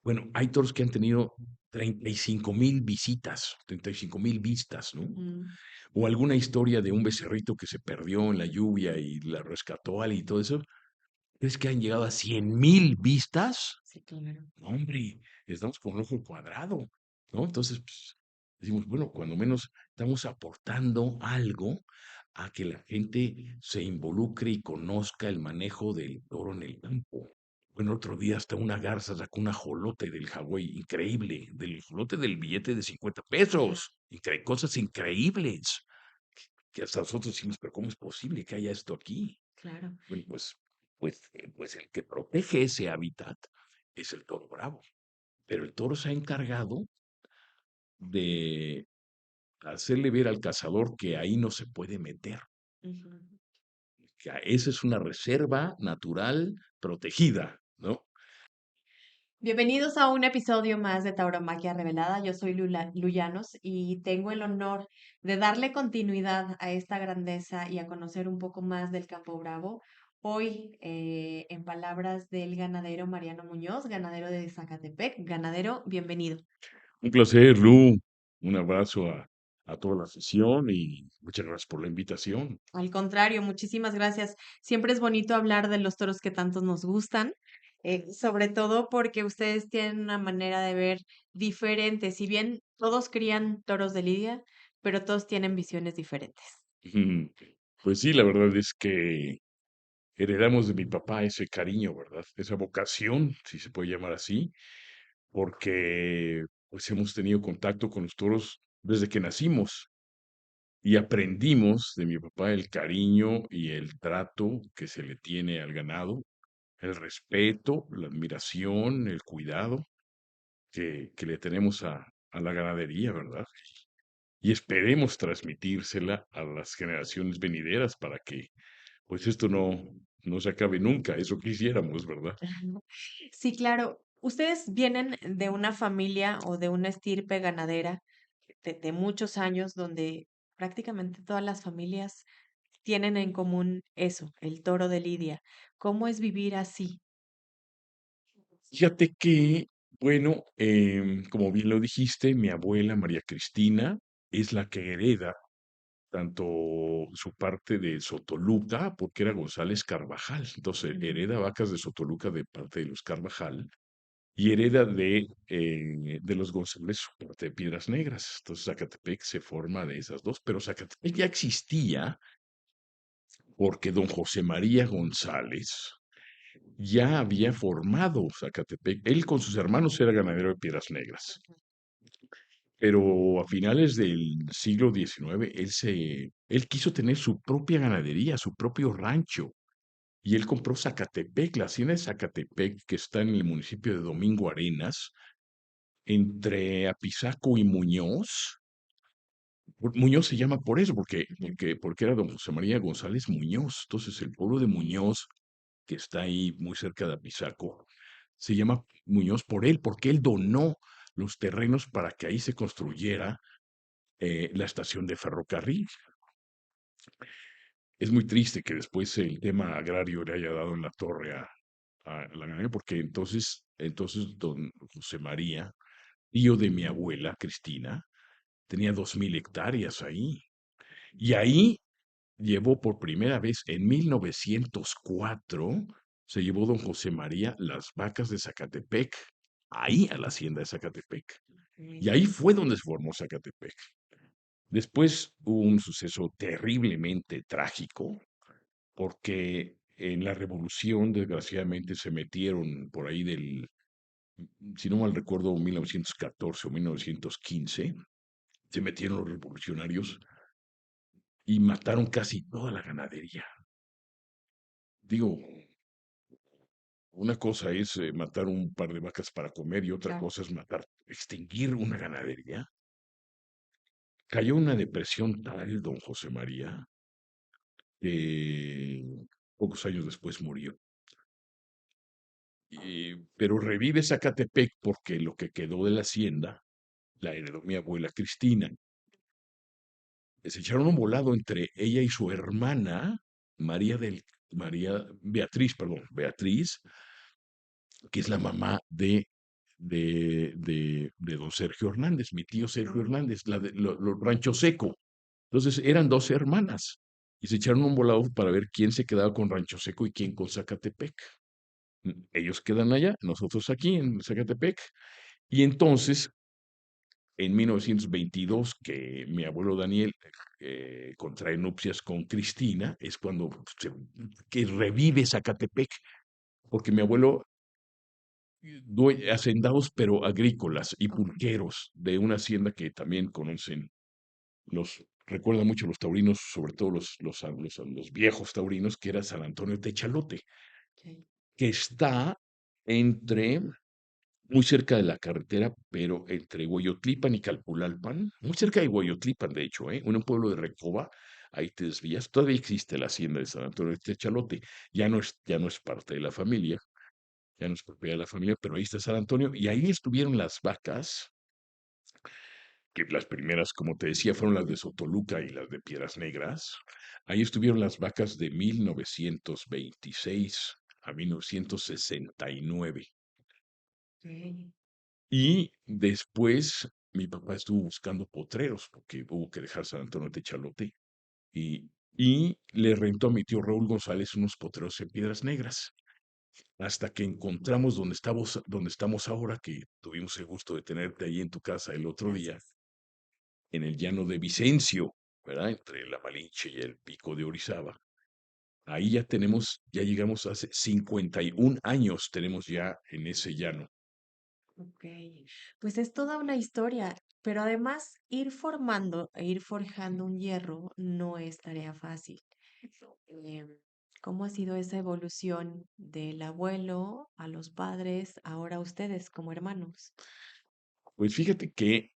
Bueno, hay toros que han tenido 35,000 visitas, 35,000 vistas, ¿no? Ujú. O alguna historia de un becerrito que se perdió en la lluvia y la rescató alguien y todo eso. ¿Crees que han llegado a 100,000 vistas? Sí, claro. No, hombre, estamos con un ojo cuadrado, ¿no? Entonces, pues, decimos, bueno, cuando menos estamos aportando algo a que la gente se involucre y conozca el manejo del toro en el campo. Bueno, otro día hasta una garza sacó un ajolote del Hawái, increíble, del ajolote del billete de 50 pesos, cosas increíbles, que hasta nosotros decimos, pero ¿cómo es posible que haya esto aquí? Claro. Bueno, pues el que protege ese hábitat es el toro bravo. Pero el toro se ha encargado de hacerle ver al cazador que ahí no se puede meter, Ujú. que esa es una reserva natural protegida, ¿no? Bienvenidos a un episodio más de Tauromaquia Revelada. Yo soy Luyanos y tengo el honor de darle continuidad a esta grandeza y a conocer un poco más del Campo Bravo. Hoy, en palabras del ganadero Mariano Muñoz, ganadero de Zacatepec. Ganadero, bienvenido. Un placer, Lu. Un abrazo a toda la afición y muchas gracias por la invitación. Al contrario, muchísimas gracias. Siempre es bonito hablar de los toros que tanto nos gustan, sobre todo porque ustedes tienen una manera de ver diferente. Si bien todos crían toros de lidia, pero todos tienen visiones diferentes. Ujú. Pues sí, la verdad es que heredamos de mi papá ese cariño, ¿verdad? Esa vocación, si se puede llamar así, porque pues hemos tenido contacto con los toros desde que nacimos. Y aprendimos de mi papá el cariño y el trato que se le tiene al ganado, el respeto, la admiración, el cuidado que le tenemos a la ganadería, ¿verdad? Y esperemos transmitírsela a las generaciones venideras para que, pues esto no se acabe nunca, eso quisiéramos, ¿verdad? Ajá. Sí, claro. Ustedes vienen de una familia o de una estirpe ganadera de muchos años donde prácticamente todas las familias tienen en común eso, el toro de lidia. ¿Cómo es vivir así? Fíjate que, bueno, como bien lo dijiste, mi abuela María Cristina es la que hereda tanto su parte de Sotoluca, porque era González Carvajal. Entonces, Ujú. hereda vacas de Sotoluca de parte de los Carvajal y hereda de los González su parte de Piedras Negras. Entonces, Zacatepec se forma de esas dos, pero Zacatepec ya existía porque don José María González ya había formado Zacatepec. Él con sus hermanos era ganadero de Piedras Negras. Pero a finales del siglo XIX, él quiso tener su propia ganadería, su propio rancho, y él compró Zacatepec, la hacienda de Zacatepec, que está en el municipio de Domingo Arenas, entre Apizaco y Muñoz. Muñoz se llama por eso, Ujú. porque era don José María González Muñoz. Entonces, el pueblo de Muñoz, que está ahí muy cerca de Apizaco, se llama Muñoz por él, porque él donó los terrenos para que ahí se construyera la estación de ferrocarril. Es muy triste que después el tema agrario le haya dado en la torre a la ganadería, porque entonces don José María, tío de mi abuela Cristina, tenía 2,000 hectáreas ahí. Y ahí llevó por primera vez en 1904, se llevó don José María las vacas de Zacatepec, ahí a la hacienda de Zacatepec. Y ahí fue donde se formó Zacatepec. Después hubo un suceso terriblemente trágico, porque en la revolución, desgraciadamente, se metieron por ahí si no mal recuerdo, 1914 o 1915, se metieron los revolucionarios y mataron casi toda la ganadería. Digo, una cosa es matar un par de vacas para comer y otra Claro. cosa es extinguir una ganadería. Cayó una depresión tal, don José María, que pocos años después murió. Pero revive Zacatepec porque lo que quedó de la hacienda la heredó mi abuela Cristina. Se echaron un volado entre ella y su hermana, María Beatriz, perdón, Beatriz, que es la mamá de de don Sergio Hernández, mi tío Sergio Hernández, Rancho Seco. Entonces eran dos hermanas y se echaron un volado para ver quién se quedaba con Rancho Seco y quién con Zacatepec. Ellos quedan allá, nosotros aquí en Zacatepec. Y entonces, en 1922, que mi abuelo Daniel contrae nupcias con Cristina, es cuando que revive Zacatepec, porque mi abuelo hacendados pero agrícolas y pulqueros de una hacienda que también conocen recuerda mucho los taurinos, sobre todo los viejos taurinos, que era San Antonio Techalote, Ok. que está entre, muy cerca de la carretera, pero entre Hueyotlipan y Calpulalpan, muy cerca de Hueyotlipan, de hecho, en un pueblo de Recoba, ahí te desvías, todavía existe la hacienda de San Antonio de Techalote, ya no es parte de la familia, ya no es propiedad de la familia, pero ahí está San Antonio, y ahí estuvieron las vacas, que las primeras, como te decía, fueron las de Sotoluca y las de Piedras Negras. Ahí estuvieron las vacas de 1926 a 1969. Ok. Y después mi papá estuvo buscando potreros porque hubo que dejar San Antonio de Chalote y le rentó a mi tío Raúl González unos potreros en Piedras Negras. Hasta que encontramos donde estamos ahora, que tuvimos el gusto de tenerte ahí en tu casa el otro día, Gracias. en el llano de Vicencio, ¿verdad? Entre la Malinche y el Pico de Orizaba. Ahí ya llegamos hace 51 años, tenemos ya en ese llano. Ok, pues es toda una historia, pero además ir formando e ir forjando un hierro no es tarea fácil. Em, ¿Cómo ha sido esa evolución del abuelo a los padres, ahora ustedes como hermanos? Pues fíjate que,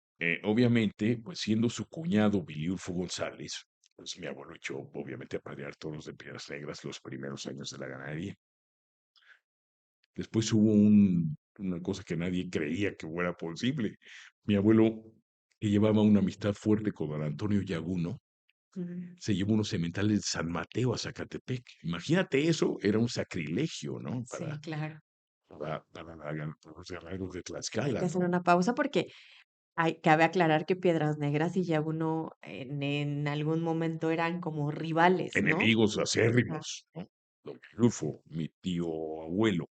obviamente, pues siendo su cuñado Biliulfo González, pues mi abuelo echó, obviamente, a parear toros de Piedras Negras los primeros años de la ganadería. Después hubo una cosa que nadie creía que fuera posible. Mi abuelo, que llevaba una amistad fuerte con don Antonio Yaguno, Mm. se llevó unos sementales de San Mateo a Zacatepec. Imagínate eso, era un sacrilegio, ¿no? Sí, claro. Para los guerreros de Hay Tlaxcala, que hacer ¿no? una pausa porque cabe aclarar que Piedras Negras y Yaguno en algún momento eran como rivales, ¿no? Enemigos Ajá. acérrimos, ¿no? Don Rufo, mi tío abuelo,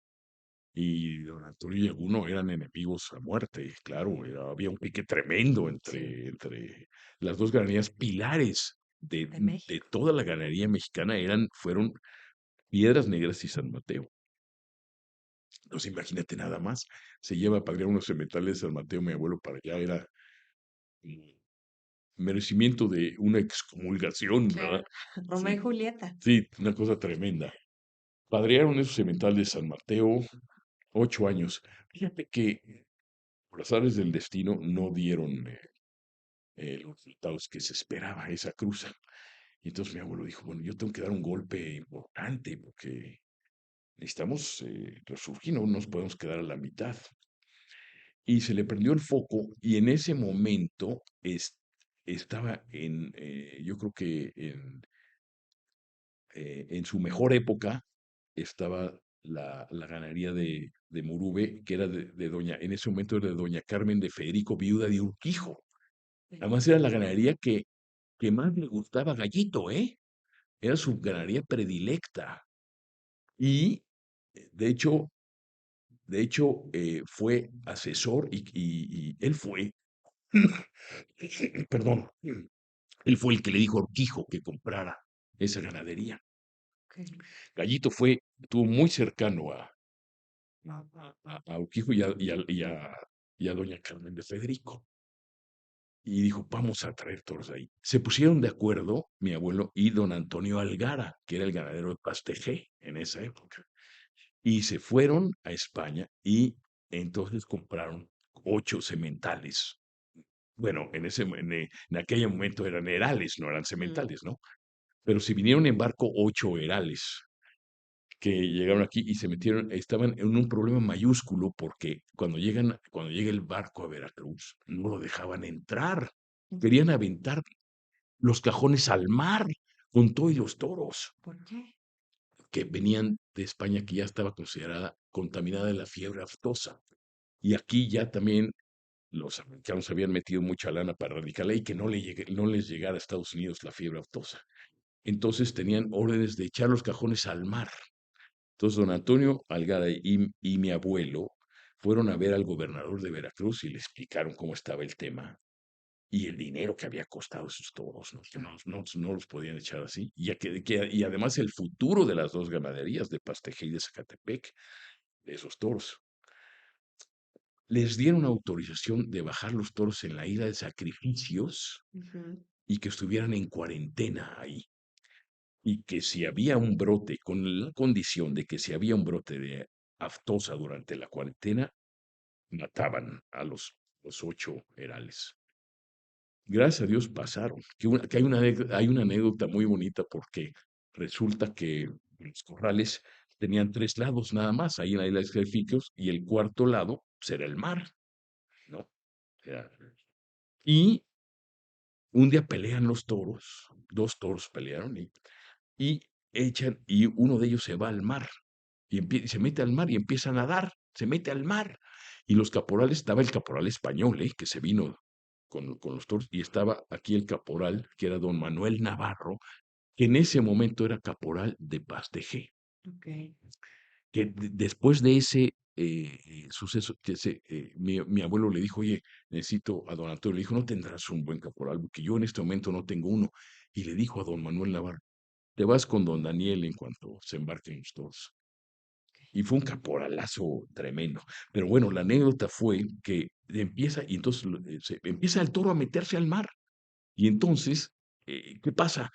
y don Antonio Yaguno eran enemigos a muerte, claro, había un pique tremendo Sí, entre las dos ganaderías pilares de, de de México. toda la ganadería mexicana fueron Piedras Negras y San Mateo. Entonces imagínate nada más, se lleva a padrear unos sementales de San Mateo, mi abuelo para allá era mm, merecimiento de una excomulgación, ¿verdad? Claro, Romeo y Sí, Julieta. sí, una cosa tremenda. Padrearon esos sementales de San Mateo 8 años. Fíjate que por azares del destino no dieron los resultados que se esperaba esa cruza. Y entonces mi abuelo dijo, bueno, yo tengo que dar un golpe importante porque necesitamos resurgir, no nos podemos quedar a la mitad. Y se le prendió el foco y en ese momento estaba yo creo que en su mejor época estaba la ganadería de Murube, que era en ese momento era de doña Carmen de Federico, viuda de Urquijo. Sí. Además era la ganadería que más le gustaba a Gallito, ¿eh? Era su ganadería predilecta. Y de hecho, fue asesor y él fue, perdón, él fue el que le dijo a Urquijo que comprara esa ganadería. Ok. Gallito estuvo muy cercano a Urquijo y a doña Carmen de Federico. Y dijo, vamos a traer toros ahí. Se pusieron de acuerdo mi abuelo y don Antonio Algara, que era el ganadero de Pastejé en esa época. Y se fueron a España y entonces compraron 8 sementales. Bueno, en aquel momento eran herales, no eran Mm. sementales, ¿no? Pero se vinieron en barco 8 herales que llegaron aquí y se metieron, estaban en un problema mayúsculo porque cuando llega el barco a Veracruz, no lo dejaban entrar. Querían aventar los cajones al mar con todo y los toros ¿Por qué? que venían de España, que ya estaba considerada contaminada de la fiebre aftosa. Y aquí ya también los americanos habían metido mucha lana para erradicar la ley que no les llegara a Estados Unidos la fiebre aftosa. Entonces tenían órdenes de echar los cajones al mar. Entonces don Antonio Algara y mi abuelo fueron a ver al gobernador de Veracruz y le explicaron cómo estaba el tema y el dinero que había costado esos toros, ¿no? Que no los podían echar así. Y además el futuro de las dos ganaderías, de Pasteje y de Zacatepec, de esos toros. Les dieron autorización de bajar los toros en la isla de sacrificios Ujú. y que estuvieran en cuarentena ahí. Y que si había un brote, con la condición de que si había un brote de aftosa durante la cuarentena, mataban a los 8 herales. Gracias a Dios pasaron. Que hay una anécdota muy bonita porque resulta que los corrales tenían 3 lados nada más, ahí en la isla de Sacrificios, y el cuarto lado pues, era el mar, ¿no? Era- y un día pelean los toros, 2 toros pelearon y y uno de ellos se va al mar y se mete al mar y empieza a nadar, se mete al mar. Y los caporales, estaba el caporal español, que se vino con los toros, y estaba aquí el caporal, que era don Manuel Navarro, que en ese momento era caporal de Pasteje, Ok. que después de ese suceso, mi abuelo le dijo, oye, necesito a don Antonio, le dijo, no tendrás un buen caporal, porque yo en este momento no tengo uno. Y le dijo a don Manuel Navarro, te vas con don Daniel en cuanto se embarquen los toros. Y fue un caporalazo tremendo. Pero bueno, la anécdota fue que empieza, y entonces empieza el toro a meterse al mar. Y entonces, ¿qué pasa?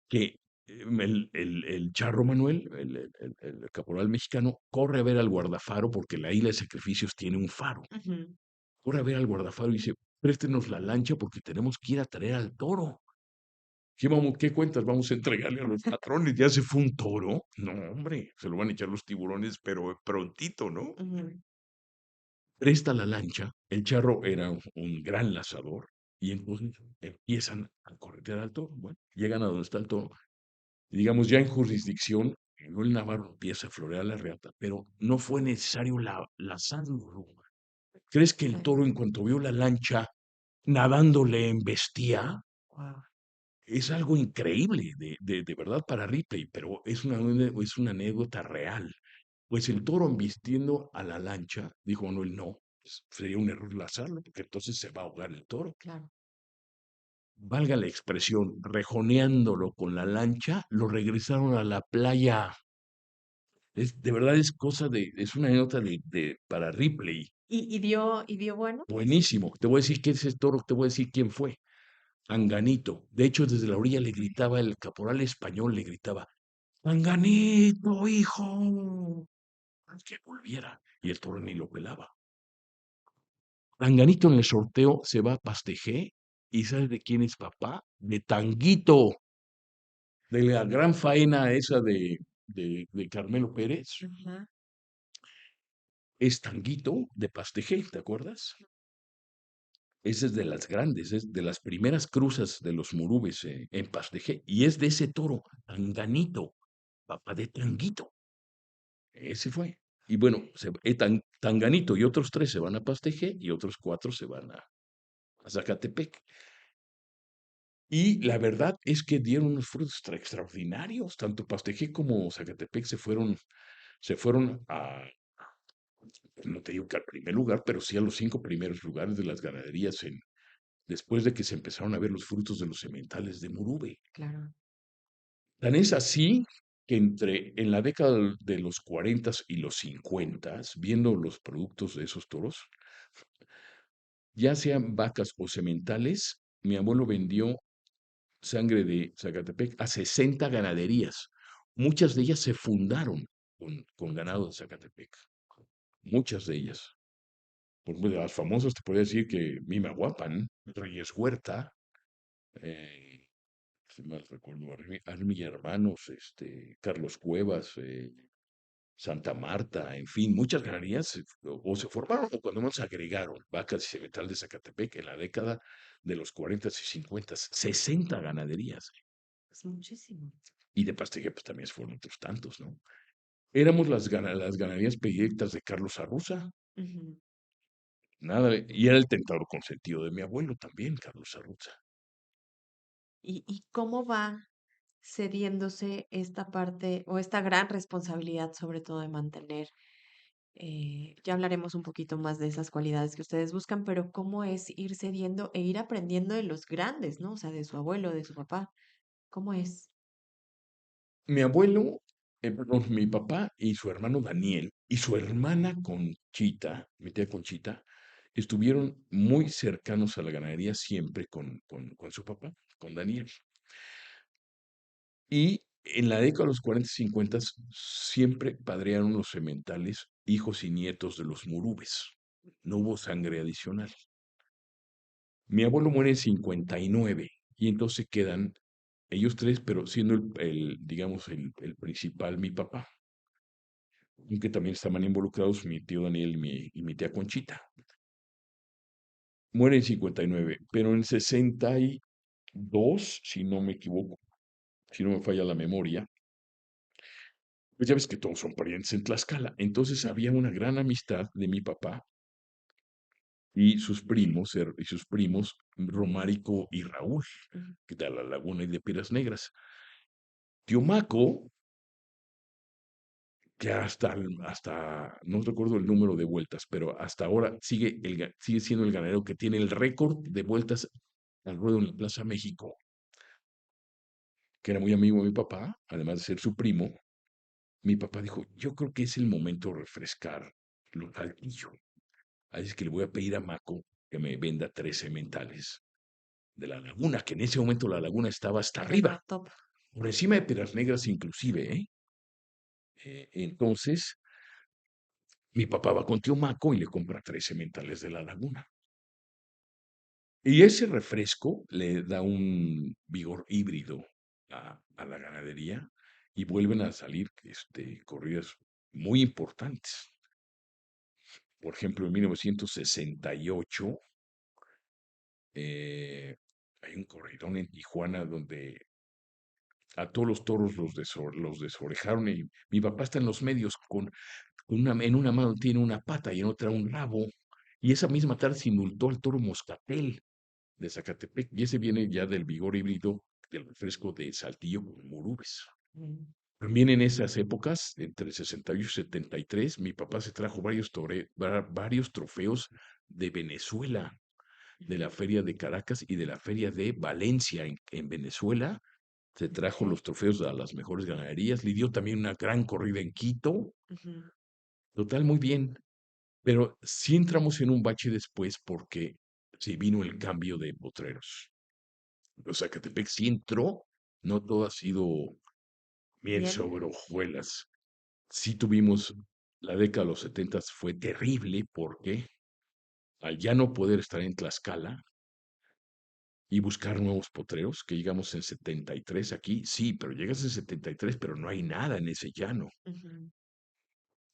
Que el charro Manuel, el caporal mexicano, corre a ver al guardafaro porque la isla de sacrificios tiene un faro. Ujú. Corre a ver al guardafaro y dice, préstenos la lancha porque tenemos que ir a traer al toro. ¿Qué cuentas vamos a entregarle a los patrones? ¿Ya se fue un toro? No, hombre, se lo van a echar los tiburones, pero prontito, ¿no? Ujú. Presta la lancha, el charro era un gran lazador, y entonces empiezan a corretear al toro. Bueno, llegan a donde está el toro, y digamos, ya en jurisdicción, el Navarro empieza a florear la reata, pero no fue necesario lazarlo. ¿Crees que el Ok. toro, en cuanto vio la lancha nadando, le embestía? Wow. Es algo increíble, de verdad, para Ripley, pero es una anécdota real. Pues el toro, embistiendo a la lancha, dijo Manuel, no, sería un error lazarlo, porque entonces se va a ahogar el toro. Claro. Valga la expresión, rejoneándolo con la lancha, lo regresaron a la playa. De verdad es una anécdota para Ripley. ¿Y dio bueno? Buenísimo. Te voy a decir qué es ese toro, te voy a decir quién fue. Anganito. De hecho, desde la orilla le gritaba, el caporal español le gritaba, Anganito, hijo, que volviera. Y el toro ni lo pelaba. Tanganito en el sorteo se va a Pastejé y ¿sabes de quién es papá? De Tanguito, de la gran faena esa de Carmelo Pérez. Ajá. Es Tanguito de Pastejé, ¿te acuerdas? Esa es de las grandes, es de las primeras cruzas de los murubes en Pastejé. Y es de ese toro, Tanganito, papá de Tanguito. Ese fue. Y bueno, Tanganito y otros 3 se van a Pastejé y otros 4 se van a Zacatepec. Y la verdad es que dieron unos frutos extraordinarios. Tanto Pastejé como Zacatepec se fueron no te digo que al primer lugar, pero sí a los 5 primeros lugares de las ganaderías después de que se empezaron a ver los frutos de los sementales de Murube. Claro. Tan es así que en la década de los 40 y los 50, viendo los productos de esos toros, ya sean vacas o sementales, mi abuelo vendió sangre de Zacatepec a 60 ganaderías. Muchas de ellas se fundaron con ganado de Zacatepec. Muchas de ellas. Por ejemplo, de las famosas te podría decir que Mimahuapan, Reyes Huerta, eh, si mal recuerdo, Armi y Hermanos, Carlos Cuevas, Santa Marta, en fin, muchas ganaderías o se formaron o cuando menos se agregaron vacas y cemental de Zacatepec en la década de los 40 y 50, 60 ganaderías. Es muchísimo. Y de Pasteje, pues también fueron otros tantos, ¿no? Éramos las ganaderías predilectas de Carlos Arruza. Ujú. nada, y era el tentador consentido de mi abuelo también, Carlos Arruza. ¿Y cómo va cediéndose esta parte o esta gran responsabilidad, sobre todo de mantener, ya hablaremos un poquito más de esas cualidades que ustedes buscan, pero cómo es ir cediendo e ir aprendiendo de los grandes, ¿no? O sea, de su abuelo, de su papá. ¿Cómo es? Mi abuelo, perdón, mi papá y su hermano Daniel y su hermana Conchita, mi tía Conchita, estuvieron muy cercanos a la ganadería siempre con su papá, con Daniel. Y en la década de los 40 y 50 siempre padrearon los sementales hijos y nietos de los murubes. No hubo sangre adicional. Mi abuelo muere en 59 y entonces quedan ellos tres, pero siendo digamos, el principal mi papá, aunque también estaban involucrados mi tío Daniel y mi tía Conchita. Muere en 59, pero en 62, si no me equivoco, si no me falla la memoria, pues ya ves que todos son parientes en Tlaxcala. Entonces había una gran amistad de mi papá y sus primos, Romárico y Raúl, Ujú. que de La Laguna y de Piedras Negras. Tío Maco, que no recuerdo el número de vueltas, pero hasta ahora sigue siendo el ganadero que tiene el récord de vueltas al ruedo en la Plaza México, que era muy amigo de mi papá, además de ser su primo. Mi papá dijo, yo creo que es el momento de refrescar los Saltillo. Así es que le voy a pedir a Maco que me venda 3 sementales de la laguna, que en ese momento la laguna estaba hasta arriba, Era top. por encima de Piedras Negras inclusive, ¿eh? Entonces, mi papá va con tío Maco y le compra 3 sementales de la laguna. Y ese refresco le da un vigor híbrido a la ganadería y vuelven a salir corridas muy importantes. Por ejemplo, en 1968 hay un corridón en Tijuana donde a todos los toros los desorejaron y mi papá está en los medios en una mano tiene una pata y en otra un rabo. Y esa misma tarde se indultó al toro Moscatel de Zacatepec y ese viene ya del vigor híbrido del refresco de Saltillo con Murubes. Mm. También en esas épocas, entre 68 y 73, mi papá se trajo varios trofeos de Venezuela, de la Ujú. Feria de Caracas y de la Feria de Valencia en Venezuela. Se trajo Ok. los trofeos a las mejores ganaderías. Le dio también una gran corrida en Quito. Ujú. Total, muy bien. Pero sí entramos en un bache después porque se vino el cambio de potreros. O sea, Catepec sí entró, no todo ha sido miel Bien. sobre hojuelas. Sí tuvimos, la década de los 70 fue terrible porque al ya no poder estar en Tlaxcala y buscar nuevos potreros, que llegamos en 73 aquí, sí, pero llegas en 73, pero no hay nada en ese llano. Ujú.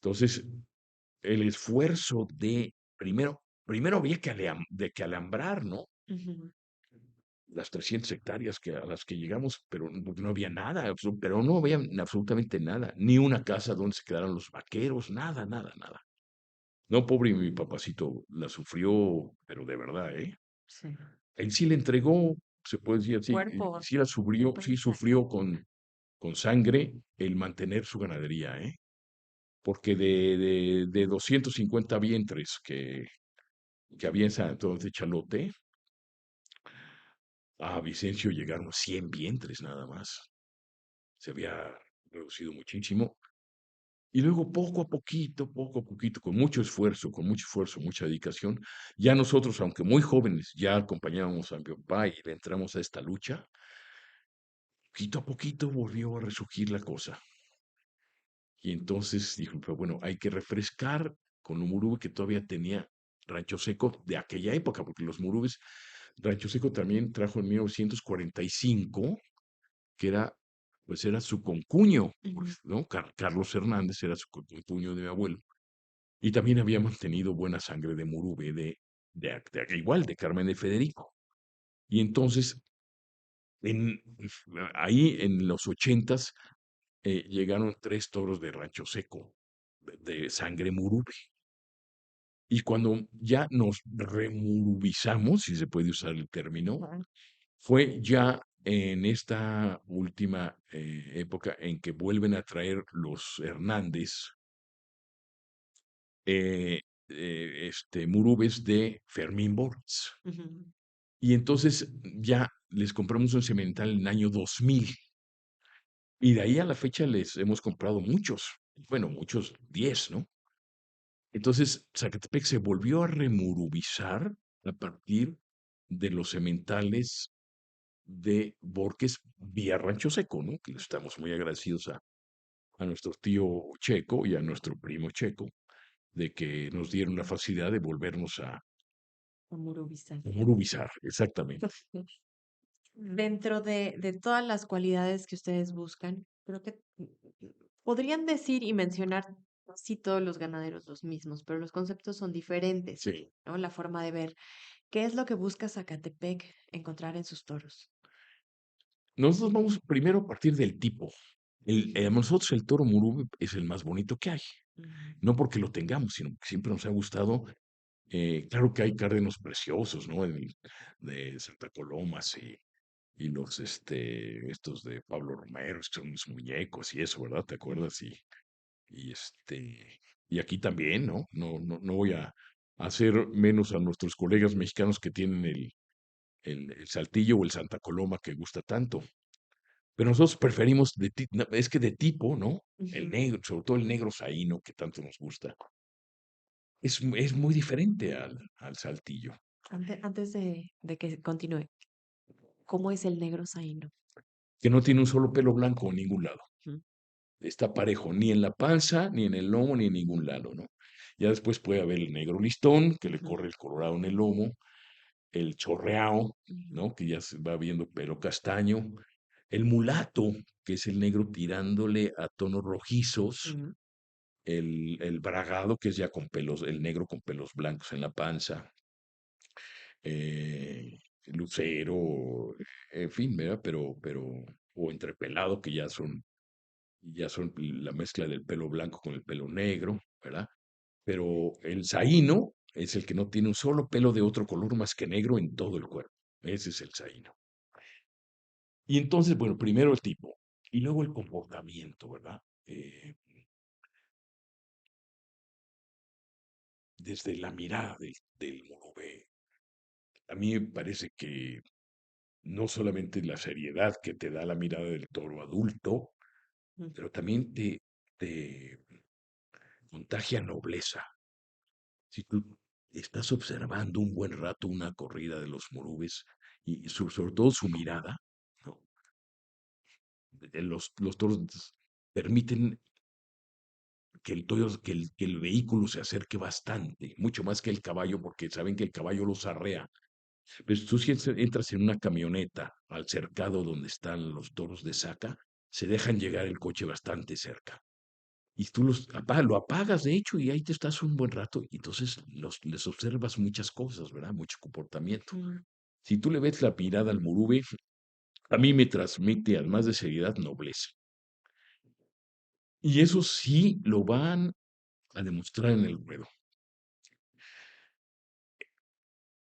Entonces, el esfuerzo primero había de que alambrar, ¿no? Ujú. Las 300 hectáreas a las que llegamos, pero no había nada, pero no había absolutamente nada, ni una casa donde se quedaran los vaqueros, nada, nada, nada. No, pobre mi papacito, la sufrió, pero de verdad, ¿eh? Sí. Él sí le entregó, se puede decir así, Cuerpo, sí la sufrió, cuerpo y sí sangre. sufrió con sangre el mantener su ganadería, ¿eh? Porque de 250 vientres que había en San Antonio de Chalote, a Vicencio llegaron 100 vientres nada más. Se había reducido muchísimo. Y luego poco a poquito, con mucho esfuerzo, mucha dedicación, ya nosotros, aunque muy jóvenes, ya acompañábamos a mi papá y le entramos a esta lucha, poquito a poquito volvió a resurgir la cosa. Y entonces dijo, pero bueno, hay que refrescar con un murube que todavía tenía Rancho Seco de aquella época, porque los murubes, Rancho Seco también trajo en 1945, que era su concuño, Ujú. pues, ¿no? Carlos Hernández era su concuño de mi abuelo. Y también había mantenido buena sangre de Murube, igual, de Carmen de Federico. Y entonces, en, ahí en los 80 llegaron 3 toros de Rancho Seco, de sangre Murube. Y cuando ya nos remurubizamos, si se puede usar el término, Ujú, fue ya en esta última época en que vuelven a traer los Hernández eh, murubes de Fermín Borges. ujú. Y entonces ya les compramos un cemental en el año 2000. Y de ahí a la fecha les hemos comprado muchos. Bueno, muchos, 10, ¿no? Entonces, Zacatepec se volvió a remurubizar a partir de los sementales de Borges vía Rancho Seco, ¿no? Que le estamos muy agradecidos a nuestro tío Checo y a nuestro primo Checo de que nos dieron la facilidad de volvernos a Amurubizar. remurubizar, exactamente. Dentro de todas las cualidades que ustedes buscan, creo que podrían decir y mencionar sí todos los ganaderos los mismos, pero los conceptos son diferentes, Sí. ¿no? La forma de ver. ¿Qué es lo que busca Zacatepec encontrar en sus toros? Nosotros vamos primero a partir del tipo. A nosotros el toro murube es el más bonito que hay. Ujú, No porque lo tengamos, sino porque siempre nos ha gustado. Claro que hay cárdenos preciosos, ¿no? De Santa Colomas y los, estos de Pablo Romero, que son unos muñecos y eso, ¿verdad? ¿Te ujú, acuerdas? Y y aquí también, ¿no? No voy a hacer menos a nuestros colegas mexicanos que tienen el Saltillo o el Santa Coloma que gusta tanto. Pero nosotros preferimos, no, es que de tipo, ¿no? El ujú. negro, sobre todo el negro saíno que tanto nos gusta, es muy diferente al Saltillo, Antes de que continúe, ¿cómo es el negro Zaino? que no tiene un solo pelo blanco en ningún lado. Ujú, Está parejo, ni en la panza, ni en el lomo, ni en ningún lado, ¿no? Ya después puede haber el negro listón, que le ujú, corre el colorado en el lomo, el chorreado, ujú, ¿no? Que ya se va viendo pelo castaño, el mulato, que es el negro tirándole a tonos rojizos, ujú, el bragado, que es ya con pelos, el negro con pelos blancos en la panza, lucero, en fin, ¿verdad? O entrepelado, que ya son la mezcla del pelo blanco con el pelo negro, ¿verdad? Pero el saíno es el que no tiene un solo pelo de otro color más que negro en todo el cuerpo. Ese es el saíno. Y entonces, bueno, primero el tipo y luego el comportamiento, ¿verdad? Desde la mirada del morobé, a mí me parece que no solamente la seriedad que te da la mirada del toro adulto, ujú. pero también te contagia nobleza. Si tú estás observando un buen rato una corrida de los morubes y sobre todo su mirada, ¿no? Los toros permiten que el vehículo se acerque bastante, mucho más que el caballo, porque saben que el caballo los arrea. Pero si tú si entras en una camioneta al cercado donde están los toros de saca, se dejan llegar el coche bastante cerca. Y tú lo apagas, de hecho, y ahí te estás un buen rato, y entonces les observas muchas cosas, ¿verdad? Mucho comportamiento. Mm, Si tú le ves la mirada al murube, a mí me transmite, además de seriedad, nobleza. Y eso sí lo van a demostrar en el ruedo.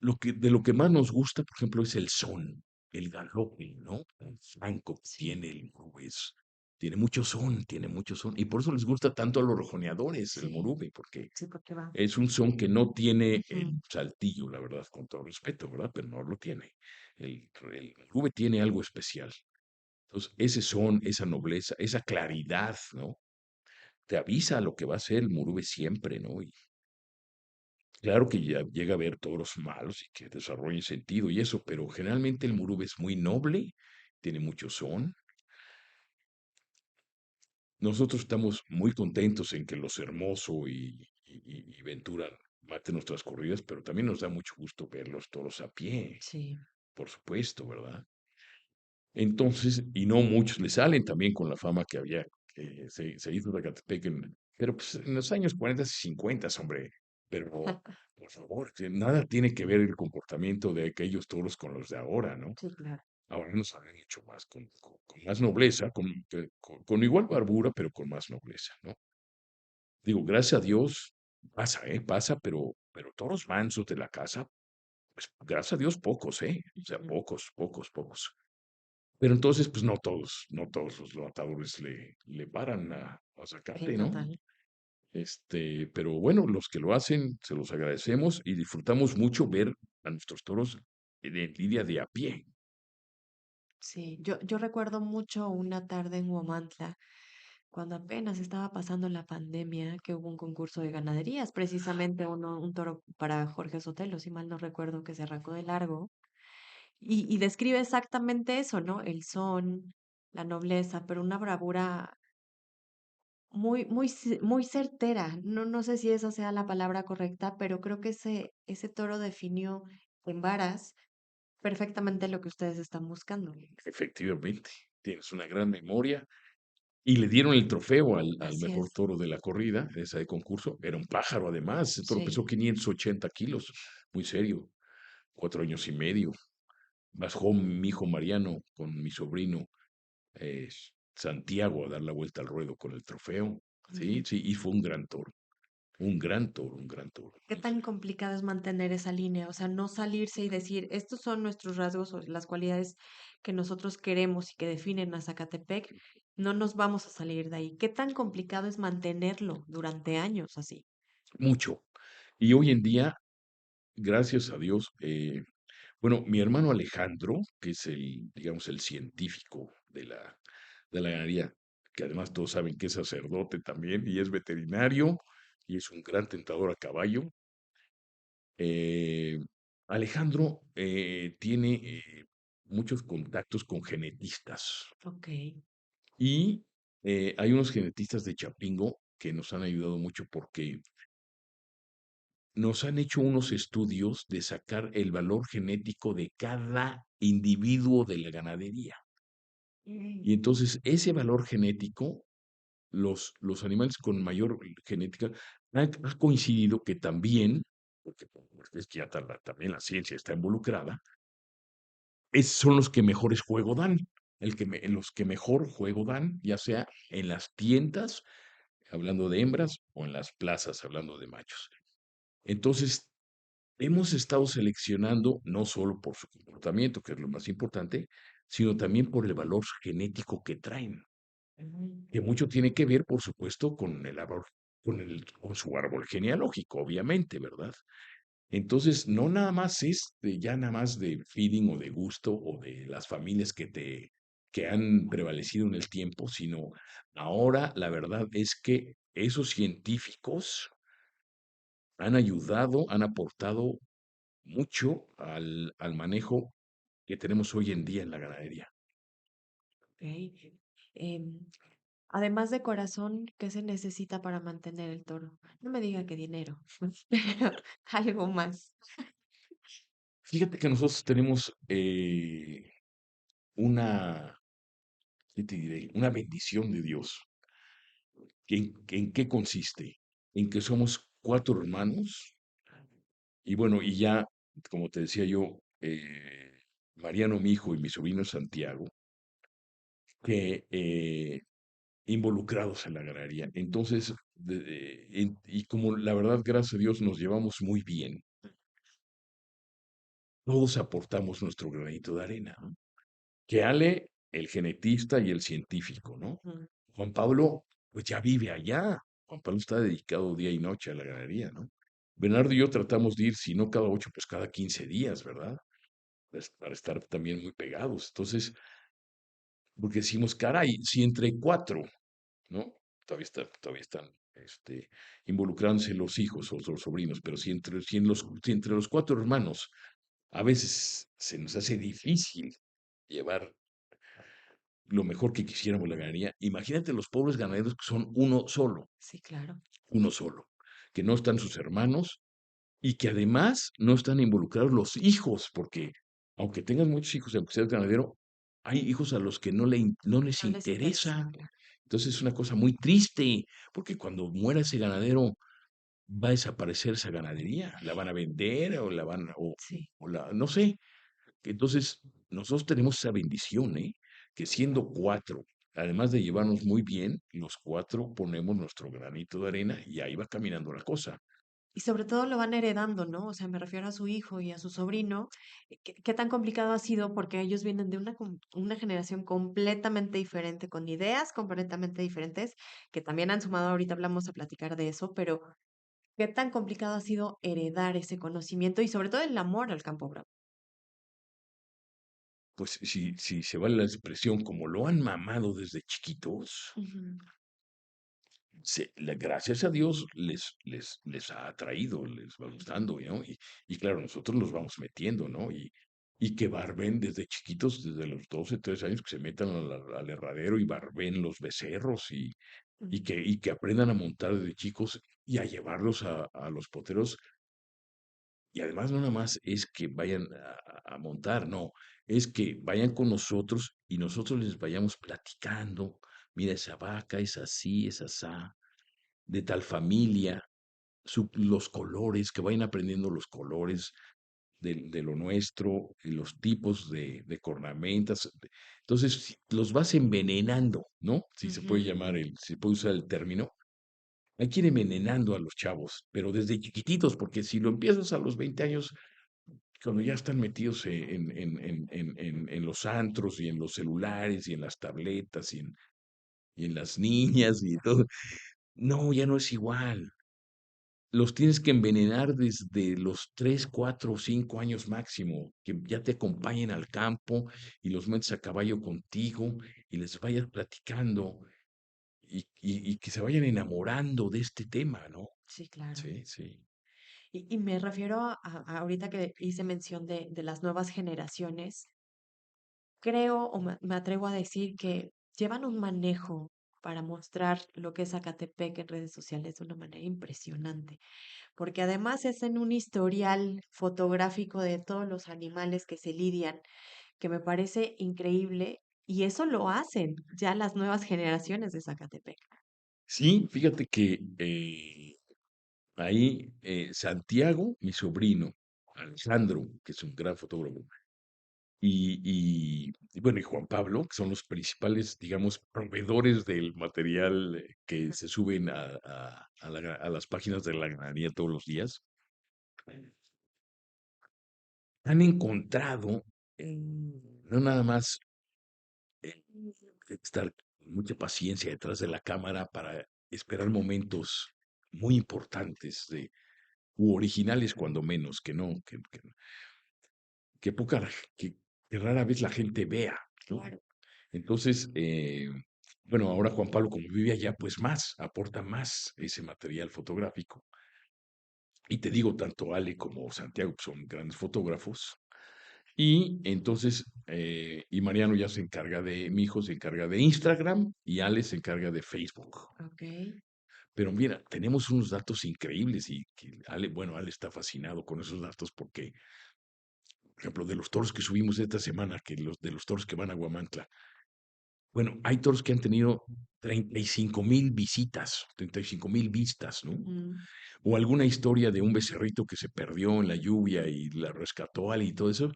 De lo que más nos gusta, por ejemplo, es el son, el galope, ¿no? El franco que sí, tiene el murube. Tiene mucho son, tiene mucho son. Y por eso les gusta tanto a los rejoneadores el sí, murube, porque sí, porque va. es un son que no tiene Ujú, el saltillo, la verdad, con todo respeto, ¿verdad? Pero no lo tiene. El murube tiene algo especial. Entonces, ese son, esa nobleza, esa claridad, ¿no? Te avisa lo que va a ser el murube siempre, ¿no? Y claro que ya llega a haber toros malos y que desarrollen sentido y eso, pero generalmente el murube es muy noble, tiene mucho son. Nosotros estamos muy contentos en que los Hermoso y Ventura maten nuestras corridas, pero también nos da mucho gusto ver los toros a pie, sí. por supuesto, ¿verdad? Entonces, y no muchos le salen también con la fama que había, que se hizo Zacatepec, pero pues en los años 40 y 50, hombre, pero por favor, que nada tiene que ver el comportamiento de aquellos toros con los de ahora, ¿no? Sí, claro. Ahora nos saben mucho más, con más nobleza, con igual barbura, pero con más nobleza, ¿no? Digo, gracias a Dios, pasa, pasa, pero toros mansos de la casa, pues gracias a Dios pocos, o sea, Ujú. pocos, pocos, pocos. Pero entonces, pues no todos los matadores le paran a Sí, zacate, ¿no? total. Pero bueno, los que lo hacen, se los agradecemos y disfrutamos mucho ver a nuestros toros de lidia de a pie. Sí, yo recuerdo mucho una tarde en Huamantla, cuando apenas estaba pasando la pandemia, que hubo un concurso de ganaderías, precisamente un toro para Jorge Sotelo, si mal no recuerdo, que se arrancó de largo, y describe exactamente eso, ¿no? El son, la nobleza, pero una bravura muy certera. No, no sé si esa sea la palabra correcta, pero creo que ese toro definió en varas perfectamente lo que ustedes están buscando. Efectivamente, tienes una gran memoria. Y le dieron el trofeo al Así mejor es, toro de la corrida, de esa de concurso. Era un pájaro además. Ese toro pesó sí. 580 kilos. Muy serio. 4 años y medio. Bajó mi hijo Mariano con mi sobrino eh, Santiago a dar la vuelta al ruedo con el trofeo. Sí, Ujú. sí, y fue un gran toro. Un gran toro, un gran toro. ¿Qué tan complicado es mantener esa línea? O sea, no salirse y decir, estos son nuestros rasgos o las cualidades que nosotros queremos y que definen a Zacatepec, no nos vamos a salir de ahí. ¿Qué tan complicado es mantenerlo durante años así? Mucho. Y hoy en día, gracias a Dios, bueno, mi hermano Alejandro, que es digamos, el científico de la ganadería, que además todos saben que es sacerdote también y es veterinario y es un gran tentador a caballo. eh, Alejandro tiene muchos contactos con genetistas Ok. y hay unos genetistas de Chapingo que nos han ayudado mucho porque nos han hecho unos estudios de sacar el valor genético de cada individuo de la ganadería. Mm. Y entonces ese valor genético, los animales con mayor genética, ha coincidido que también, porque es que ya también la ciencia está involucrada, son los que mejores juego dan, los que mejor juego dan, ya sea en las tiendas, hablando de hembras, o en las plazas, hablando de machos. Entonces, hemos estado seleccionando no solo por su comportamiento, que es lo más importante, sino también por el valor genético que traen, Mm. que mucho tiene que ver, por supuesto, con el árbol, con su árbol genealógico, obviamente, ¿verdad? Entonces, no nada más es ya nada más de feeding o de gusto o de las familias que han prevalecido en el tiempo, sino ahora la verdad es que esos científicos han ayudado, han aportado mucho al manejo que tenemos hoy en día en la ganadería. Ok. Em, Además de corazón, ¿qué se necesita para mantener el toro? No me diga que dinero, pero algo más. Fíjate que nosotros tenemos una, ¿qué te diré? Una bendición de Dios. ¿En qué consiste? En que somos 4 hermanos y bueno, y ya, como te decía yo, Mariano, mi hijo, y mi sobrino Santiago, que involucrados en la agraria. Entonces, y como la verdad, gracias a Dios, nos llevamos muy bien, todos aportamos nuestro granito de arena, ¿no? Que Ale, el genetista y el científico, ¿no? Ujú. Juan Pablo, pues ya vive allá. Juan Pablo está dedicado día y noche a la ganadería, ¿no? Bernardo y yo tratamos de ir, si no cada 8, pues cada 15 días, ¿verdad? Para estar también muy pegados. Entonces, porque decimos, caray, si entre 4, ¿no? Todavía están involucrándose los hijos o los sobrinos, pero si entre los 4 hermanos a veces se nos hace difícil llevar lo mejor que quisiéramos la ganadería, imagínate los pobres ganaderos que son Sí, claro. uno solo, que no están sus hermanos y que además no están involucrados los hijos, porque aunque tengas muchos hijos, aunque seas ganadero, hay hijos a los que no les No les interesa, interesa. claro. Entonces es una cosa muy triste, porque cuando muera ese ganadero, va a desaparecer esa ganadería, la van a vender o la van, Sí. no sé. Entonces, nosotros tenemos esa bendición, que siendo 4, además de llevarnos muy bien, los 4 ponemos nuestro granito de arena y ahí va caminando la cosa. Y sobre todo lo van heredando, ¿no? O sea, me refiero a su hijo y a su sobrino. ¿Qué tan complicado ha sido? Porque ellos vienen de una generación completamente diferente, con ideas completamente diferentes, que también han sumado, ahorita hablamos a platicar de eso, pero ¿qué tan complicado ha sido heredar ese conocimiento y sobre todo el amor al campo bravo? Pues si se vale la expresión, como lo han mamado desde chiquitos, Ujú, gracias a Dios les ha atraído, les va gustando, ¿no? Y claro, nosotros los vamos metiendo, ¿no? Y que barben desde chiquitos, desde los 12 13 años, que se metan al herradero y barben los becerros ujú, y que aprendan a montar desde chicos y a llevarlos a los poteros. Y además no nada más es que vayan a montar, no, es que vayan con nosotros y nosotros les vayamos platicando. Mira, esa vaca es así, es asá, de tal familia, los colores, que vayan aprendiendo los colores de lo nuestro, y los tipos de cornamentas. Entonces, si los vas envenenando, ¿no? Si se puede ujú. llamar si se puede usar el término, hay que ir envenenando a los chavos, pero desde chiquititos, porque si lo empiezas a los 20 años, cuando ya están metidos en los antros y en los celulares y en las tabletas y en las niñas y todo, no, ya no es igual. Los tienes que envenenar desde los 3 4 o 5 años máximo, que ya te acompañen al campo y los metes a caballo contigo y les vayas platicando y que se vayan enamorando de este tema, ¿no? Sí, claro. Sí, sí. Y me refiero a ahorita que hice mención de las nuevas generaciones, creo o me atrevo a decir que llevan un manejo para mostrar lo que es Zacatepec en redes sociales de una manera impresionante, porque además es en un historial fotográfico de todos los animales que se lidian, que me parece increíble, y eso lo hacen ya las nuevas generaciones de Zacatepec. Sí, fíjate que ahí Santiago, mi sobrino, Alejandro, que es un gran fotógrafo, y bueno, y Juan Pablo, que son los principales, digamos, proveedores del material que se suben a las páginas de la ganadería todos los días, han encontrado no nada más eh, estar con mucha paciencia detrás de la cámara para esperar momentos muy importantes u originales cuando menos, que poca, que rara vez la gente vea, ¿no? Claro. Entonces, bueno, ahora Juan Pablo, como vive allá, pues más, aporta más ese material fotográfico. Y te digo, tanto Ale como Santiago pues, son grandes fotógrafos. Y entonces, y Mariano ya se encarga mi hijo se encarga de Instagram y Ale se encarga de Facebook. Ok. Pero mira, tenemos unos datos increíbles y que Ale, bueno, Ale está fascinado con esos datos porque, por ejemplo, de los toros que subimos esta semana, de los toros que van a Guamantla, bueno, hay toros que han tenido 35,000 visitas, 35,000 vistas, ¿no? Ujú. O alguna historia de un becerrito que se perdió en la lluvia y la rescató alguien y todo eso.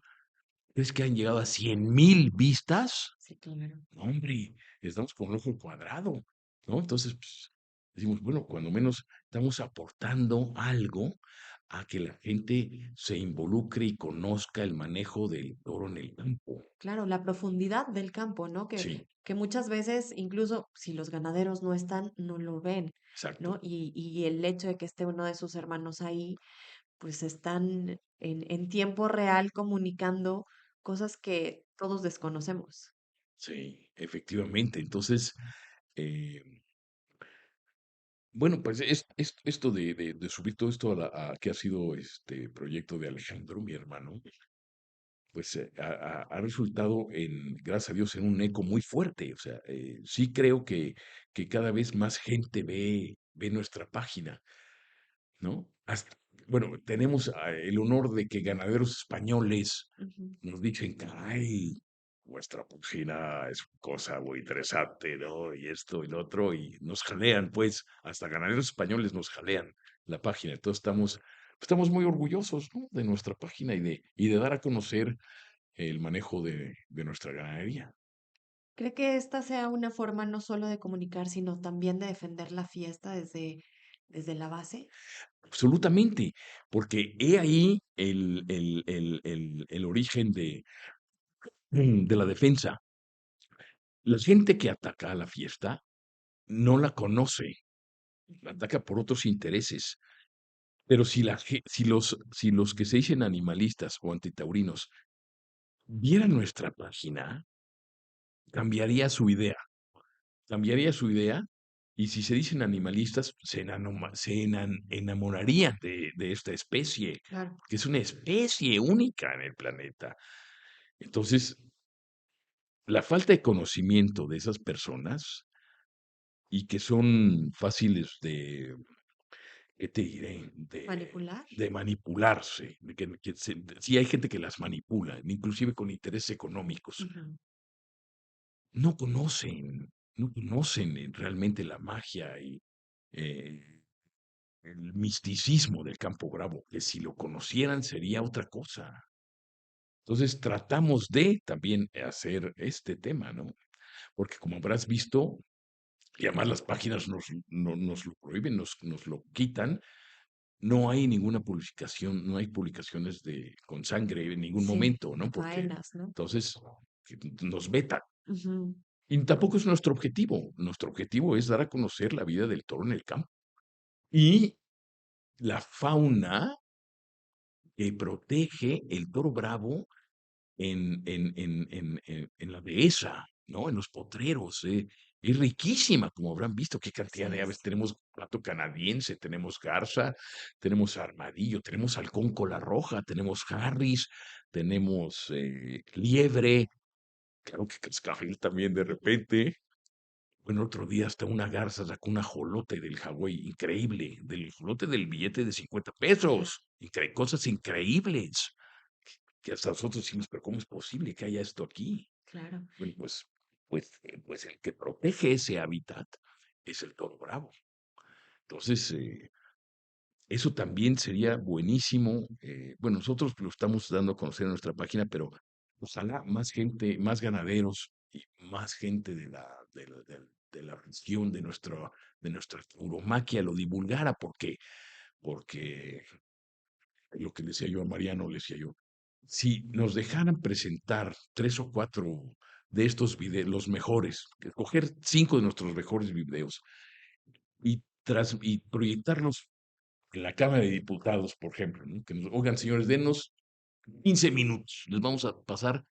¿Crees que han llegado a 100,000 vistas? Sí, claro. No, hombre, estamos con un ojo cuadrado, ¿no? Entonces, pues, decimos, bueno, cuando menos estamos aportando algo a que la gente se involucre y conozca el manejo del toro en el campo. Claro, la profundidad del campo, ¿no? Sí, Que muchas veces, incluso si los ganaderos no están, no lo ven, ¿no? exacto. Y el hecho de que esté uno de sus hermanos ahí, pues están en tiempo real comunicando cosas que todos desconocemos. Sí, efectivamente. Entonces, eh, bueno, pues esto de subir todo esto a que ha sido este proyecto de Alejandro, mi hermano, pues ha resultado gracias a Dios, en un eco muy fuerte. O sea, sí creo que cada vez más gente ve nuestra página, ¿no? Bueno, tenemos el honor de que ganaderos españoles Ujú. nos dicen, caray, vuestra página es cosa muy interesante, ¿no? Y esto y lo otro, y nos jalean, pues, hasta ganaderos españoles nos jalean la página. Entonces estamos muy orgullosos, ¿no? De nuestra página y de dar a conocer el manejo de nuestra ganadería. ¿Cree que esta sea una forma no solo de comunicar, sino también de defender la fiesta desde desde la base. Absolutamente, porque he ahí el origen de la defensa. La gente que ataca a la fiesta no la conoce, la Ujú, ataca por otros intereses. Pero si los que se dicen animalistas o antitaurinos vieran nuestra página, cambiaría su idea. Cambiaría su idea. Y si se dicen animalistas, enamorarían de esta especie, claro. porque es una especie única en el planeta. Entonces, la falta de conocimiento de esas personas y que son fáciles ¿qué te diré? Manipular. De manipularse, sí hay gente que las manipula, inclusive con intereses económicos. Ujú, No conocen, no conocen realmente la magia y eh, el misticismo del Campo Bravo, que si lo conocieran sería otra cosa. Entonces tratamos de también hacer este tema, ¿no? Porque como habrás visto, y además las páginas nos lo prohíben, nos lo quitan. No hay ninguna publicación, no hay publicaciones con sangre en ningún sí, momento, de ¿no? Porque faenas, ¿no? entonces nos vetan. Ujú, Y tampoco es nuestro objetivo. Nuestro objetivo es dar a conocer la vida del toro en el campo y la fauna que protege el toro bravo en la dehesa, ¿no? En los potreros. Es riquísima, como habrán visto, qué cantidad así de aves. es. Tenemos pato canadiense, tenemos garza, tenemos armadillo, tenemos halcón cola roja, tenemos harris, tenemos liebre, claro que cascabel también de repente. Bueno, otro día hasta una garza sacó un ajolote del Hawái, increíble, del ajolote del billete de 50 Claro, pesos. Cosas increíbles que hasta nosotros decimos, pero ¿cómo es posible que haya esto aquí? claro. Bueno, pues el que protege ese hábitat es el toro bravo. Entonces, eso también sería buenísimo. Bueno, nosotros lo estamos dando a conocer en nuestra página, pero ojalá más gente, más ganaderos y más gente de la región, de nuestra tauromaquia lo divulgara, porque lo que le decía yo a Mariano, le decía yo, si nos dejaran presentar 3 o 4 de estos videos, los mejores, escoger 5 de nuestros mejores videos y proyectarlos en la Cámara de Diputados, por ejemplo, ¿no? Que nos, oigan, señores, denos 15 minutos, les vamos a pasar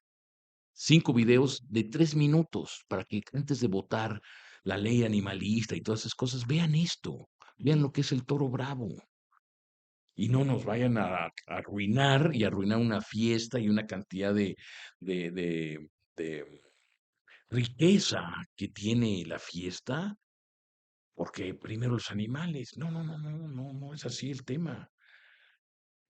5 videos de 3 minutos para que antes de votar la ley animalista y todas esas cosas, vean esto, vean lo que es el toro bravo y no nos vayan a arruinar y arruinar una fiesta y una cantidad de riqueza que tiene la fiesta, porque primero los animales. No, no, no, no, no, no es así el tema.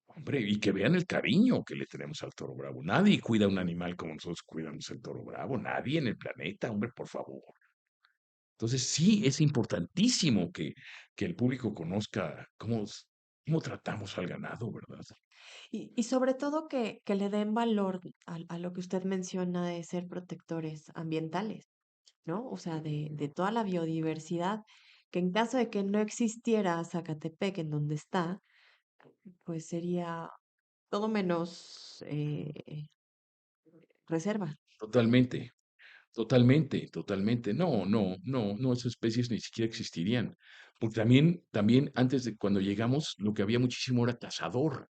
Hombre, y que vean el cariño que le tenemos al toro bravo. Nadie cuida un animal como nosotros cuidamos el toro bravo. Nadie en el planeta, hombre, por favor. Entonces, sí, es importantísimo que el público conozca cómo tratamos al ganado, ¿verdad? Y sobre todo que le den valor a lo que usted menciona de ser protectores ambientales, ¿no? O sea, de toda la biodiversidad, que en caso de que no existiera Zacatepec en donde está, pues sería todo menos reserva. Totalmente, totalmente, totalmente. No, no, no, no, esas especies ni siquiera existirían. Porque también antes de cuando llegamos, lo que había muchísimo era cazador.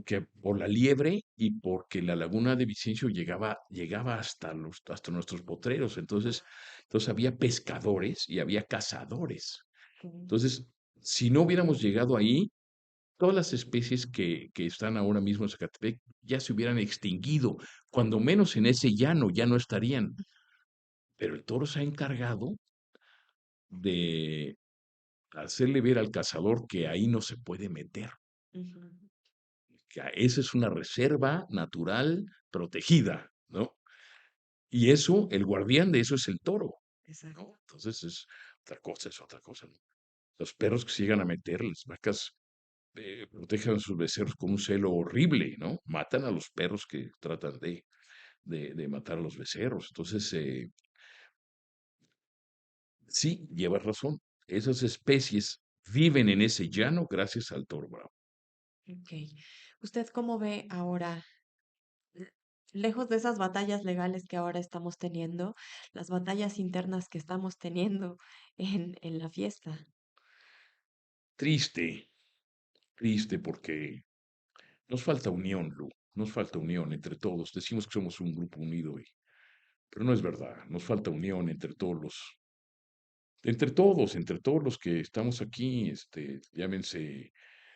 Que por la liebre y porque la laguna de Vicencio llegaba hasta nuestros potreros. Entonces había pescadores y había cazadores. Mm, Entonces, si no hubiéramos llegado ahí, todas las especies que están ahora mismo en Zacatepec ya se hubieran extinguido, cuando menos en ese llano ya no estarían. Pero el toro se ha encargado de hacerle ver al cazador que ahí no se puede meter, ujú, que esa es una reserva natural protegida, ¿no? Y eso, el guardián de eso es el toro, ¿no? exacto. Entonces es otra cosa, ¿no? Los perros que se llegan a meter, las vacas protegen a sus becerros con un celo horrible, ¿no? Matan a los perros que tratan de matar a los becerros. Entonces, sí, llevas razón. Esas especies viven en ese llano gracias al toro bravo. Ok. ¿Usted cómo ve ahora, l- lejos de esas batallas legales que ahora estamos teniendo, las batallas internas que estamos teniendo en la fiesta? Triste, triste porque nos falta unión, Lu, nos falta unión entre todos. Decimos que somos un grupo unido, pero no es verdad. Nos falta unión entre todos los que estamos aquí, llámense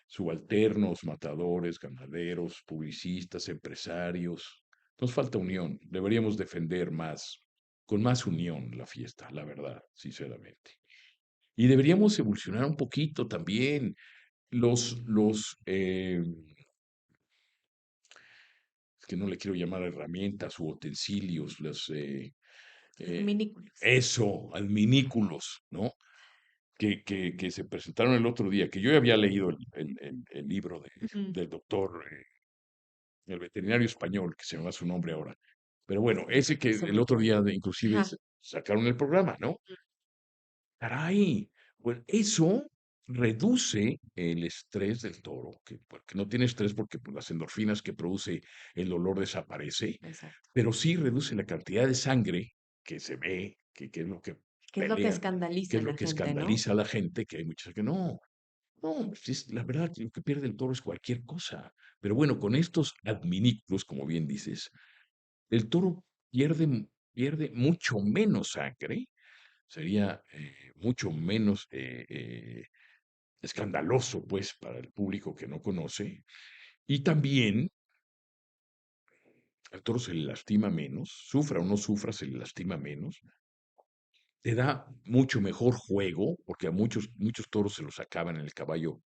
subalternos, matadores, ganaderos, publicistas, empresarios. Nos falta unión. Deberíamos defender más, con más unión la fiesta, la verdad, sinceramente. Y deberíamos evolucionar un poquito también los, es que no le quiero llamar herramientas u utensilios, eh, Minículos. eso, adminículos, ¿no? Que se presentaron el otro día, que yo ya había leído el libro Ujú. del doctor, el veterinario español, que se me va su nombre ahora. Pero bueno, ese que Se el me otro fue. día inclusive Ajá. sacaron el programa, ¿no? Caray, pues eso reduce el estrés del toro, que, porque no tiene estrés porque pues, las endorfinas que produce el dolor desaparece, Exacto. pero sí reduce la cantidad de sangre que se ve, que es lo que ¿Qué es lo que pelean, que escandaliza es a lo la que gente, no? escandaliza a la gente, que hay muchas que no. No, pues la verdad, lo que pierde el toro es cualquier cosa. Pero bueno, con estos adminículos, como bien dices, el toro pierde mucho menos sangre, sería mucho menos escandaloso, pues, para el público que no conoce. Y también al toro se le lastima menos, sufra o no sufra, se le lastima menos. Te da mucho mejor juego, porque a muchos toros se los acaban en el caballo.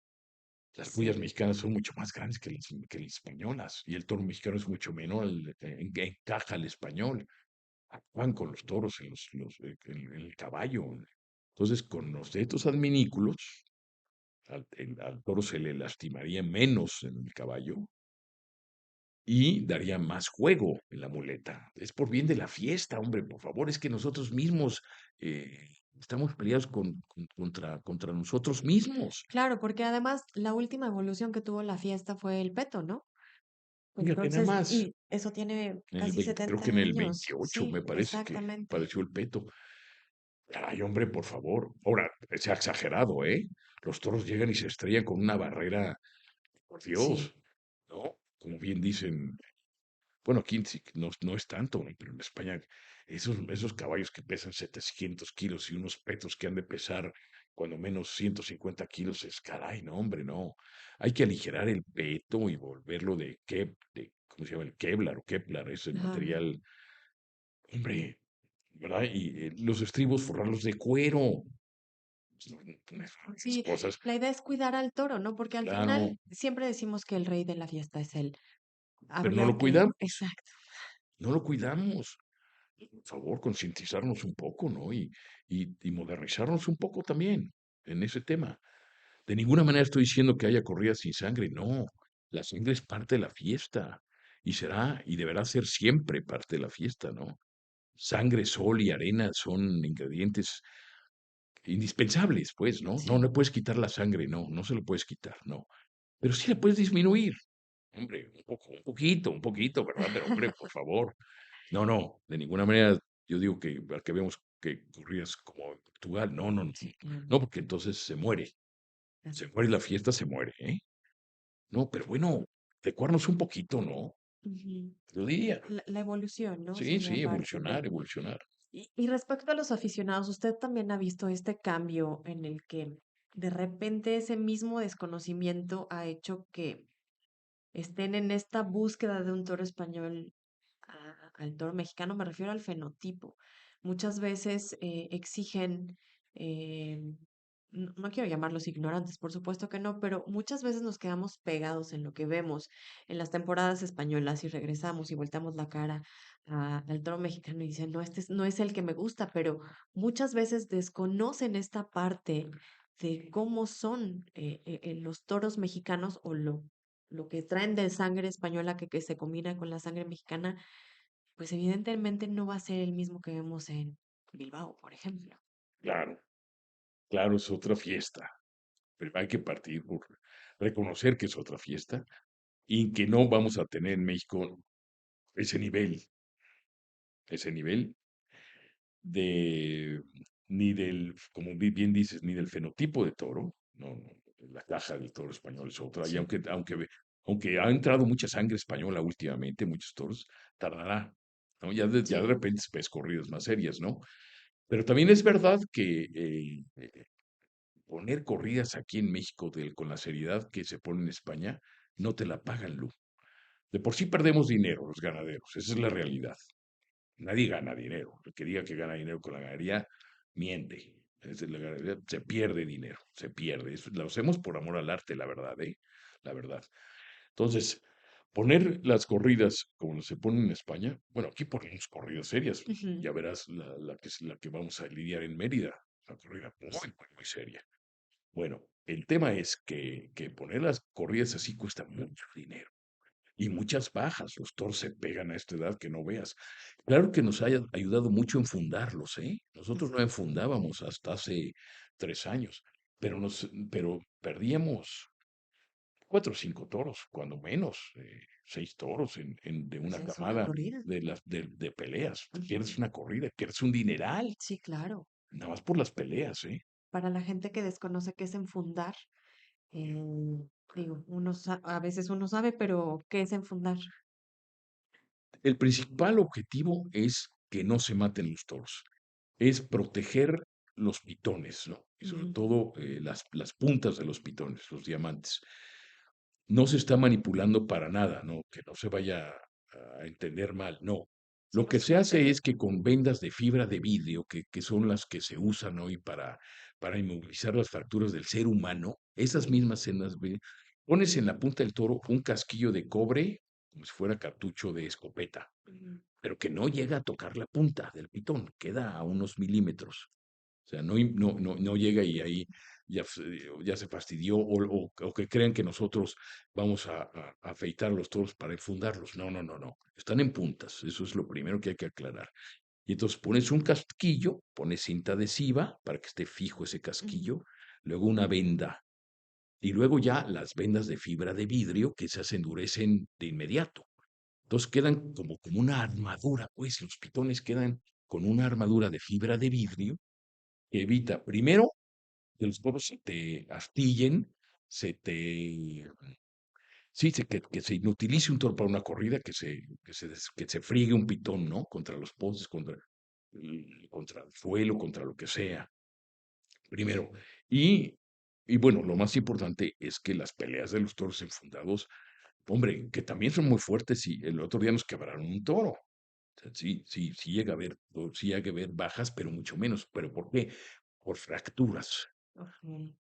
Las pullas Sí, mexicanas son mucho más grandes que las españolas y el toro mexicano es mucho menor, encaja al español. Van con los toros en el caballo. Entonces, con los de estos adminículos, al toro se le lastimaría menos en el caballo y daría más juego en la muleta. Es por bien de la fiesta, hombre, por favor, es que nosotros mismos estamos peleados contra nosotros mismos. claro, porque además la última evolución que tuvo la fiesta fue el peto, ¿no? Fíjate nada Entonces, más. y eso tiene En el casi 20, creo 70 que en el años. 28 Sí, me parece que exactamente. apareció el peto. Ay, hombre, por favor. Ahora, se ha exagerado, ¿eh? Los toros llegan y se estrellan con una barrera, por Sí, Dios, ¿no? Como bien dicen, bueno, aquí sí que no es tanto, ¿no? Pero en España, esos caballos que pesan 700 kilos y unos petos que han de pesar cuando menos 150 kilos, es caray, no, hombre, no. Hay que aligerar el peto y volverlo ¿cómo se llama? El Kevlar o Kevlar, es el ajá. material, hombre, ¿verdad? Y los estribos forrarlos de cuero. Esas Sí, cosas, la idea es cuidar al toro, ¿no? Porque al claro, final siempre decimos que el rey de la fiesta es él. pero no lo Habría que, cuidamos, exacto, no lo cuidamos. Por favor, concientizarnos un poco, ¿no? Y modernizarnos un poco también en ese tema. De ninguna manera estoy diciendo que haya corridas sin sangre, no. La sangre es parte de la fiesta y será y deberá ser siempre parte de la fiesta, ¿no? Sangre, sol y arena son ingredientes indispensables, pues, ¿no? No sí, le puedes quitar la sangre, no, no se lo puedes quitar, no. Pero sí le puedes disminuir. Hombre, un poco, un poquito, ¿verdad? Pero hombre, por favor. No, no, de ninguna manera yo digo que para que veamos que corrías como en Portugal. No, no, no. sí, claro, No, porque entonces se así muere es. la fiesta, se muere, ¿eh? No, pero bueno, adecuarnos un poquito, ¿no? Ujú. Yo diría. La evolución, ¿no? Sí, Sería sí, parte de... evolucionar, evolucionar. Y respecto a los aficionados, ¿usted también ha visto este cambio en el que de repente ese mismo desconocimiento ha hecho que estén en esta búsqueda de un toro español al toro mexicano? Me refiero al fenotipo. Muchas veces exigen, eh, no quiero llamarlos ignorantes, por supuesto que no, pero muchas veces nos quedamos pegados en lo que vemos en las temporadas españolas y regresamos y volteamos la cara al toro mexicano y dicen, no, no es el que me gusta, pero muchas veces desconocen esta parte de cómo son los toros mexicanos o lo que traen de sangre española que se combina con la sangre mexicana, pues evidentemente no va a ser el mismo que vemos en Bilbao, por ejemplo. Claro, claro, es otra fiesta. pero hay que partir por reconocer que es otra fiesta y que no vamos a tener en México ese nivel, ese nivel de, ni del, como bien dices, ni del fenotipo de toro, no, no, la caja del toro español es otra, y Sí, aunque ha entrado mucha sangre española últimamente, muchos toros, tardará, ¿no? Ya de sí. repente ves corridas más serias, ¿no? Pero también es verdad que poner corridas aquí en México con la seriedad que se pone en España, no te la pagan, Lu. De por sí perdemos dinero los ganaderos, esa es la realidad. Nadie gana dinero. El que diga que gana dinero con la ganadería, miente. La ganadería se pierde dinero, se pierde. Lo hacemos por amor al arte, la verdad, ¿eh? La verdad. Entonces, poner las corridas como se ponen en España, bueno, aquí ponemos corridas serias. Ujú. Ya verás la que vamos a lidiar en Mérida, una corrida muy, muy, muy seria. Bueno, el tema es que poner las corridas así cuesta mucho dinero y muchas bajas. Los toros se pegan a esta edad que no veas. Claro que nos haya ayudado mucho en fundarlos, ¿eh? Nosotros no enfundábamos hasta hace 3 años, pero perdíamos 4 o 5 toros, cuando menos, 6 toros de Pues una es una camada corrida. de peleas. Pierdes Ujú. una corrida, pierdes un dineral, Sí, claro. nada más por las peleas, ¿eh? Para la gente que desconoce qué es enfundar, digo, a veces uno sabe, pero ¿qué es enfundar? El principal objetivo es que no se maten los toros, es proteger los pitones, ¿no? Y sobre Ujú. todo las puntas de los pitones, los diamantes. No se está manipulando para nada, ¿no? Que no se vaya a entender mal, no. Sí, Lo no que es se una hace pelea. es que con vendas de fibra de vidrio, que son las que se usan hoy para inmovilizar las fracturas del ser humano, esas mismas pones en la punta del toro un casquillo de cobre, como si fuera cartucho de escopeta, Ujú. pero que no llega a tocar la punta del pitón, queda a unos milímetros. O sea, no llega y ahí ya se fastidió o que crean que nosotros vamos a afeitar a los toros para enfundarlos. No, no, no, no. Están en puntas. Eso es lo primero que hay que aclarar. Y entonces pones un casquillo, pones cinta adhesiva para que esté fijo ese Ujú. casquillo, luego una venda y luego ya las vendas de fibra de vidrio que se endurecen de inmediato. Entonces quedan como una armadura, pues los pitones quedan con una armadura de fibra de vidrio que evita, primero, que los toros se te astillen, se te, sí, que se inutilice un toro para una corrida, que se friegue un pitón, ¿no? Contra los postes, contra el suelo, contra lo que sea, primero. Y bueno, lo más importante es que las peleas de los toros enfundados, hombre, que también son muy fuertes y el otro día nos quebraron un toro. O sea, sí, sí, sí llega a haber bajas, pero mucho menos. ¿Pero por qué? Por fracturas Ok.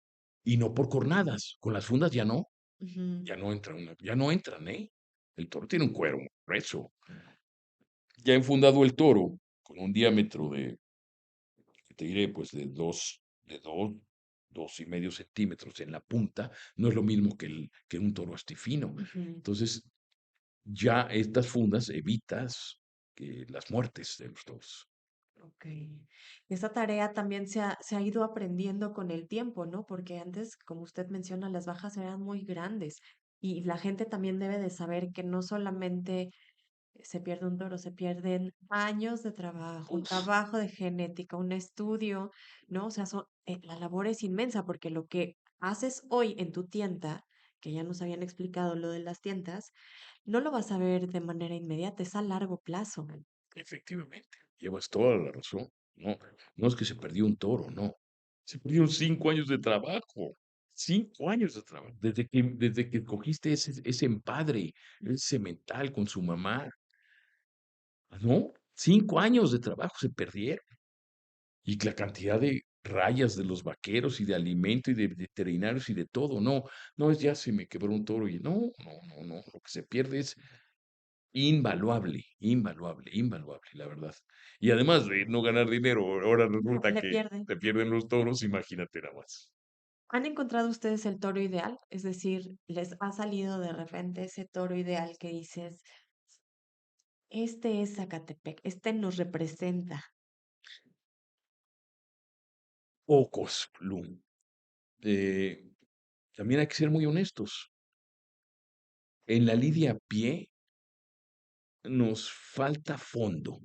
y no por cornadas. Con las fundas Ujú. ya no entran, ¿eh? El toro tiene un cuero muy grueso. Ya enfundado el toro con un diámetro que te diré, pues de 2,5 centímetros en la punta, no es lo mismo que un toro astifino. Ujú. Entonces, ya estas fundas evitas que las muertes de los toros. Ok. Esa tarea también se ha ido aprendiendo con el tiempo, ¿no? Porque antes, como usted menciona, las bajas eran muy grandes y la gente también debe de saber que no solamente se pierde un toro, se pierden años de trabajo, un Uf, trabajo de genética, un estudio, ¿no? O sea, la labor es inmensa porque lo que haces hoy en tu tienda, que ya nos habían explicado lo de las tiendas, no lo vas a ver de manera inmediata, es a largo plazo. efectivamente, llevas toda la razón. No, no es que se perdió un toro, no. Se perdieron 5 años de trabajo. 5 años de trabajo. Desde que cogiste ese empadre, ese semental con su mamá, ¿no? 5 años de trabajo se perdieron. Y la cantidad de rayas de los vaqueros y de alimento y de veterinarios y de todo, no, no es ya se me quebró un toro y no, no, no, no, lo que se pierde es invaluable, invaluable, invaluable, la verdad. Y además de no ganar dinero, ahora resulta Le que pierde. te pierden los toros, imagínate nada más. ¿Han encontrado ustedes el toro ideal? Es decir, ¿les ha salido de repente ese toro ideal que dices, este es Zacatepec, este nos representa? Pocos, Lu. también hay que ser muy honestos. En la lidia a pie nos falta fondo,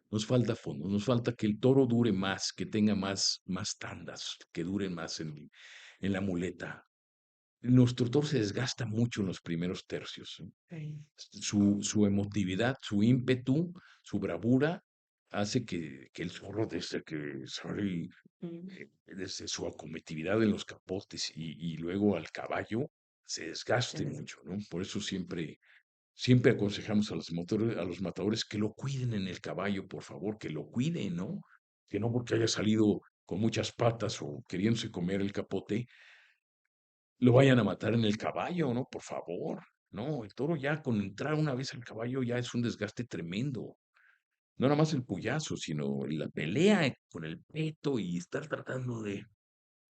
nos falta que el toro dure más, que tenga más tandas, que duren más en la muleta. Nuestro toro se desgasta mucho en los primeros tercios. Ok. Su emotividad, su ímpetu, su bravura, hace que el zorro, desde que sale, Mm, desde su acometividad en los capotes y luego al caballo, se desgaste es- mucho, ¿no? Por eso siempre aconsejamos a los matadores que lo cuiden en el caballo, por favor, que lo cuiden, ¿no? Que no porque haya salido con muchas patas o queriéndose comer el capote, lo vayan a matar en el caballo, ¿no? Por favor. No, el toro ya con entrar una vez al caballo ya es un desgaste tremendo. No nada más el puyazo, sino la pelea con el peto y estar tratando de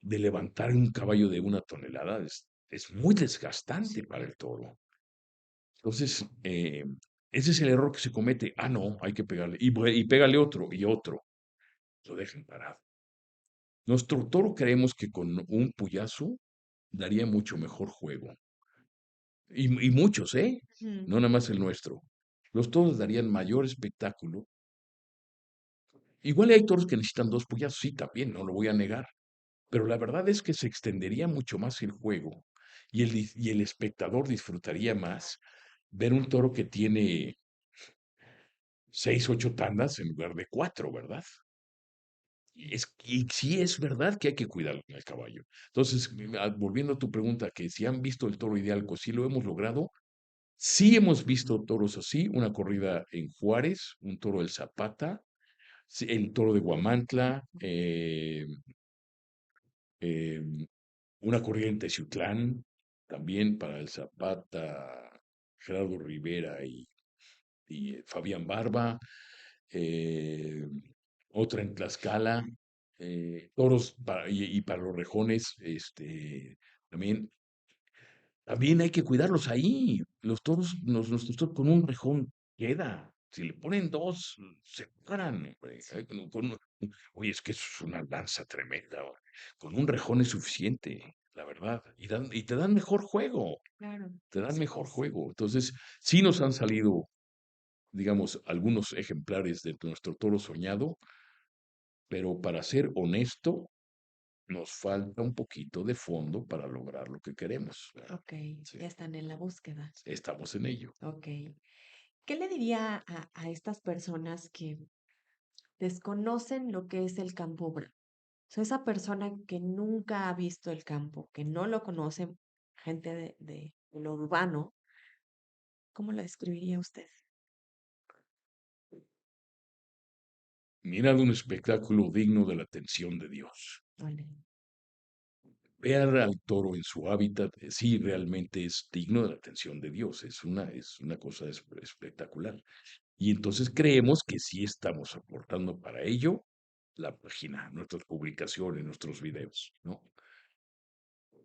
levantar un caballo de 1 tonelada es muy desgastante para el toro. Entonces, ese es el error que se comete. Ah, no, hay que pegarle. Y pégale otro y otro. Lo dejan parado. Nuestro toro creemos que con un puyazo daría mucho mejor juego. Y muchos, ¿eh? Ujú. No nada más el nuestro. Los toros darían mayor espectáculo. Igual hay toros que necesitan 2 puyazos, sí, también, no lo voy a negar. Pero la verdad es que se extendería mucho más el juego y el espectador disfrutaría más ver un toro que tiene 6, 8 tandas en lugar de 4, ¿verdad? Y sí es verdad que hay que cuidar al caballo. Entonces, volviendo a tu pregunta, que si han visto el toro ideal, pues sí lo hemos logrado. Sí hemos visto toros así, una corrida en Juárez, un toro del Zapata, sí, el toro de Guamantla, em, una corrida en Teciutlán, también para el Zapata, Gerardo Rivera y Fabián Barba, eh, otra en Tlaxcala, toros y para los rejones, también también hay que cuidarlos ahí. Los toros, nuestros toros con un rejón queda. Si le ponen dos, se paran, hombre. Oye, es que eso es una lanza tremenda. Con un rejón es suficiente, la verdad. Y te dan mejor juego. Claro. Te dan mejor juego. Entonces, sí nos han salido, digamos, algunos ejemplares de nuestro toro soñado, pero para ser honesto, nos falta un poquito de fondo para lograr lo que queremos, ¿verdad? Ok, Sí, ya están en la búsqueda. estamos en ello. Ok. ¿Qué le diría a estas personas que desconocen lo que es el campo bravo? O sea, esa persona que nunca ha visto el campo, que no lo conoce, gente de lo urbano, ¿cómo lo describiría usted? Mirad un espectáculo digno de la atención de Dios. Vale. Ver al toro en su hábitat, sí, realmente es digno de la atención de Dios. Es una cosa espectacular. Y entonces creemos que sí estamos aportando para ello la página, nuestras publicaciones, nuestros videos, ¿no?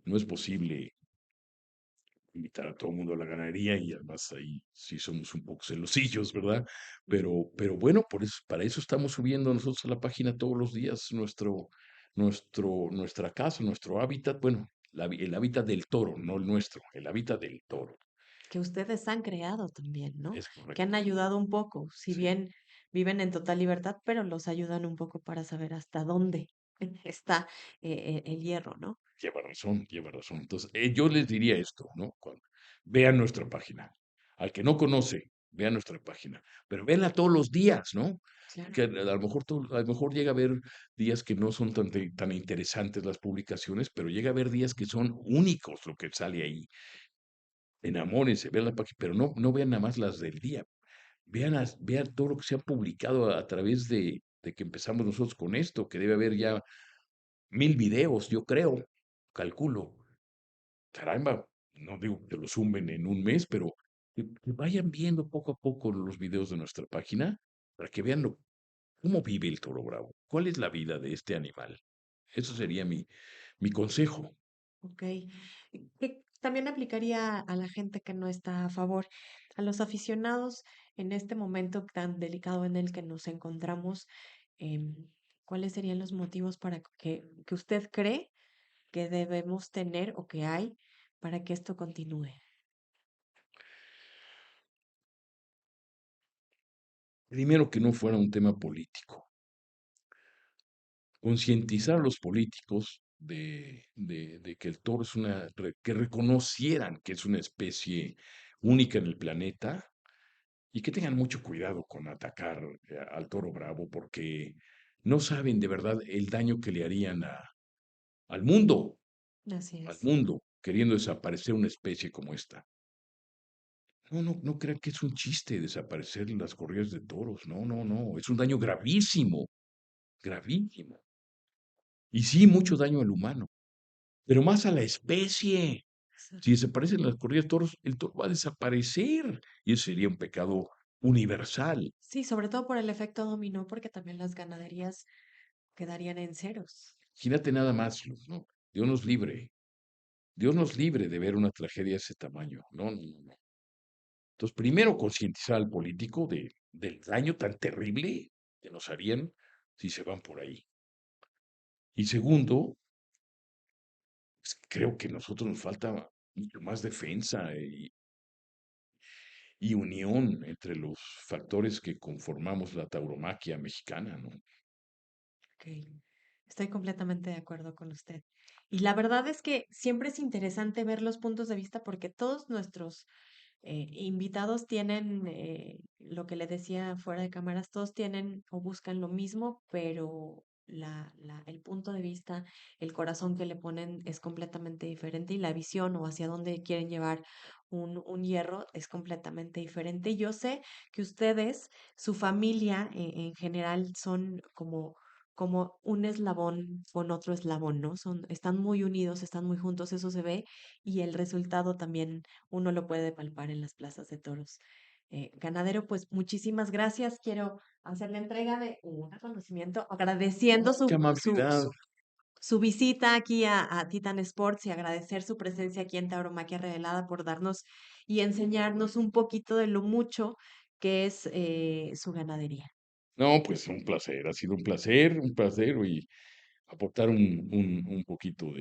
No es posible invitar a todo el mundo a la ganadería y además ahí sí somos un poco celosillos, ¿verdad? Pero bueno, para eso estamos subiendo nosotros a la página todos los días nuestra casa, nuestro hábitat, bueno, el hábitat del toro, no el nuestro, el hábitat del toro. Que ustedes han creado también, ¿no? Es Que han correcto. ayudado un poco, si Sí, bien viven en total libertad, pero los ayudan un poco para saber hasta dónde está el hierro, ¿no? lleva razón, lleva razón. Entonces, yo les diría esto, ¿no? Vean nuestra página. Al que no conoce, vean nuestra página, pero véanla todos los días, ¿no? Claro. Que a lo mejor llega a haber días que no son tan interesantes las publicaciones, pero llega a haber días que son únicos lo que sale ahí. Enamórense, vean la página, pero no vean nada más las del día. Vean todo lo que se ha publicado a través de que empezamos nosotros con esto, que debe haber ya 1000 videos, yo creo, calculo. Caramba, no digo que lo sumen en un mes, pero que vayan viendo poco a poco los videos de nuestra página para que vean cómo vive el toro bravo, cuál es la vida de este animal. Eso sería mi consejo. Ok. Que también aplicaría a la gente que no está a favor, a los aficionados en este momento tan delicado en el que nos encontramos. em, ¿Cuáles serían los motivos para que usted cree que debemos tener o que hay para que esto continúe? Primero, que no fuera un tema político. Concientizar a los políticos de que el toro es que reconocieran que es una especie única en el planeta y que tengan mucho cuidado con atacar al toro bravo porque no saben de verdad el daño que le harían al mundo, Así al es. mundo, queriendo desaparecer una especie como esta. No, no, no crean que es un chiste desaparecer las corridas de toros. No, no, no. Es un daño gravísimo, gravísimo. Y sí, mucho daño al humano, pero más a la especie. Si Exacto. desaparecen las corridas de toros, el toro va a desaparecer. Y eso sería un pecado universal. Sí, sobre todo por el efecto dominó, porque también las ganaderías quedarían en ceros. Imagínate nada más, Luz, ¿no? Dios nos libre. Dios nos libre de ver una tragedia de ese tamaño. No, no, no, no. Entonces, primero concientizar al político del daño tan terrible que nos harían si se van por ahí. Y segundo, pues, creo que a nosotros nos falta mucho más defensa y unión entre los factores que conformamos la tauromaquia mexicana, ¿no? Ok, estoy completamente de acuerdo con usted. Y la verdad es que siempre es interesante ver los puntos de vista porque todos nuestros invitados tienen, lo que le decía fuera de cámaras, todos tienen o buscan lo mismo, pero el punto de vista, el corazón que le ponen es completamente diferente y la visión o hacia dónde quieren llevar un hierro es completamente diferente. Yo sé que ustedes, su familia en general, son como un eslabón con otro eslabón, ¿no? Están muy unidos, están muy juntos, eso se ve, y el resultado también uno lo puede palpar en las plazas de toros. Ganadero, pues muchísimas gracias. Quiero hacer la entrega de un reconocimiento agradeciendo ¡Qué amabilidad! su visita aquí a Titan Sports y agradecer su presencia aquí en Tauromaquia Revelada por darnos y enseñarnos un poquito de lo mucho que es su ganadería. No, pues un placer, ha sido un placer y aportar un poquito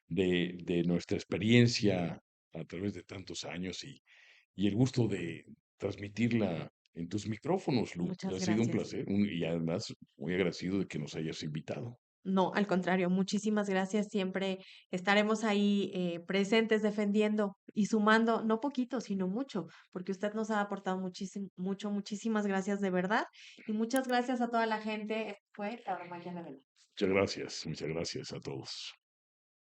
de nuestra experiencia a través de tantos años y el gusto de transmitirla en tus micrófonos, Lu. Muchas Ha sido un gracias. placer y además muy agradecido de que nos hayas invitado. No, al contrario, muchísimas gracias. Siempre estaremos ahí presentes defendiendo y sumando, no poquito, sino mucho, porque usted nos ha aportado muchísimo, mucho, muchísimas gracias de verdad. Y muchas gracias a toda la gente. Fue Tauromaquia Rebelde. Muchas gracias a todos.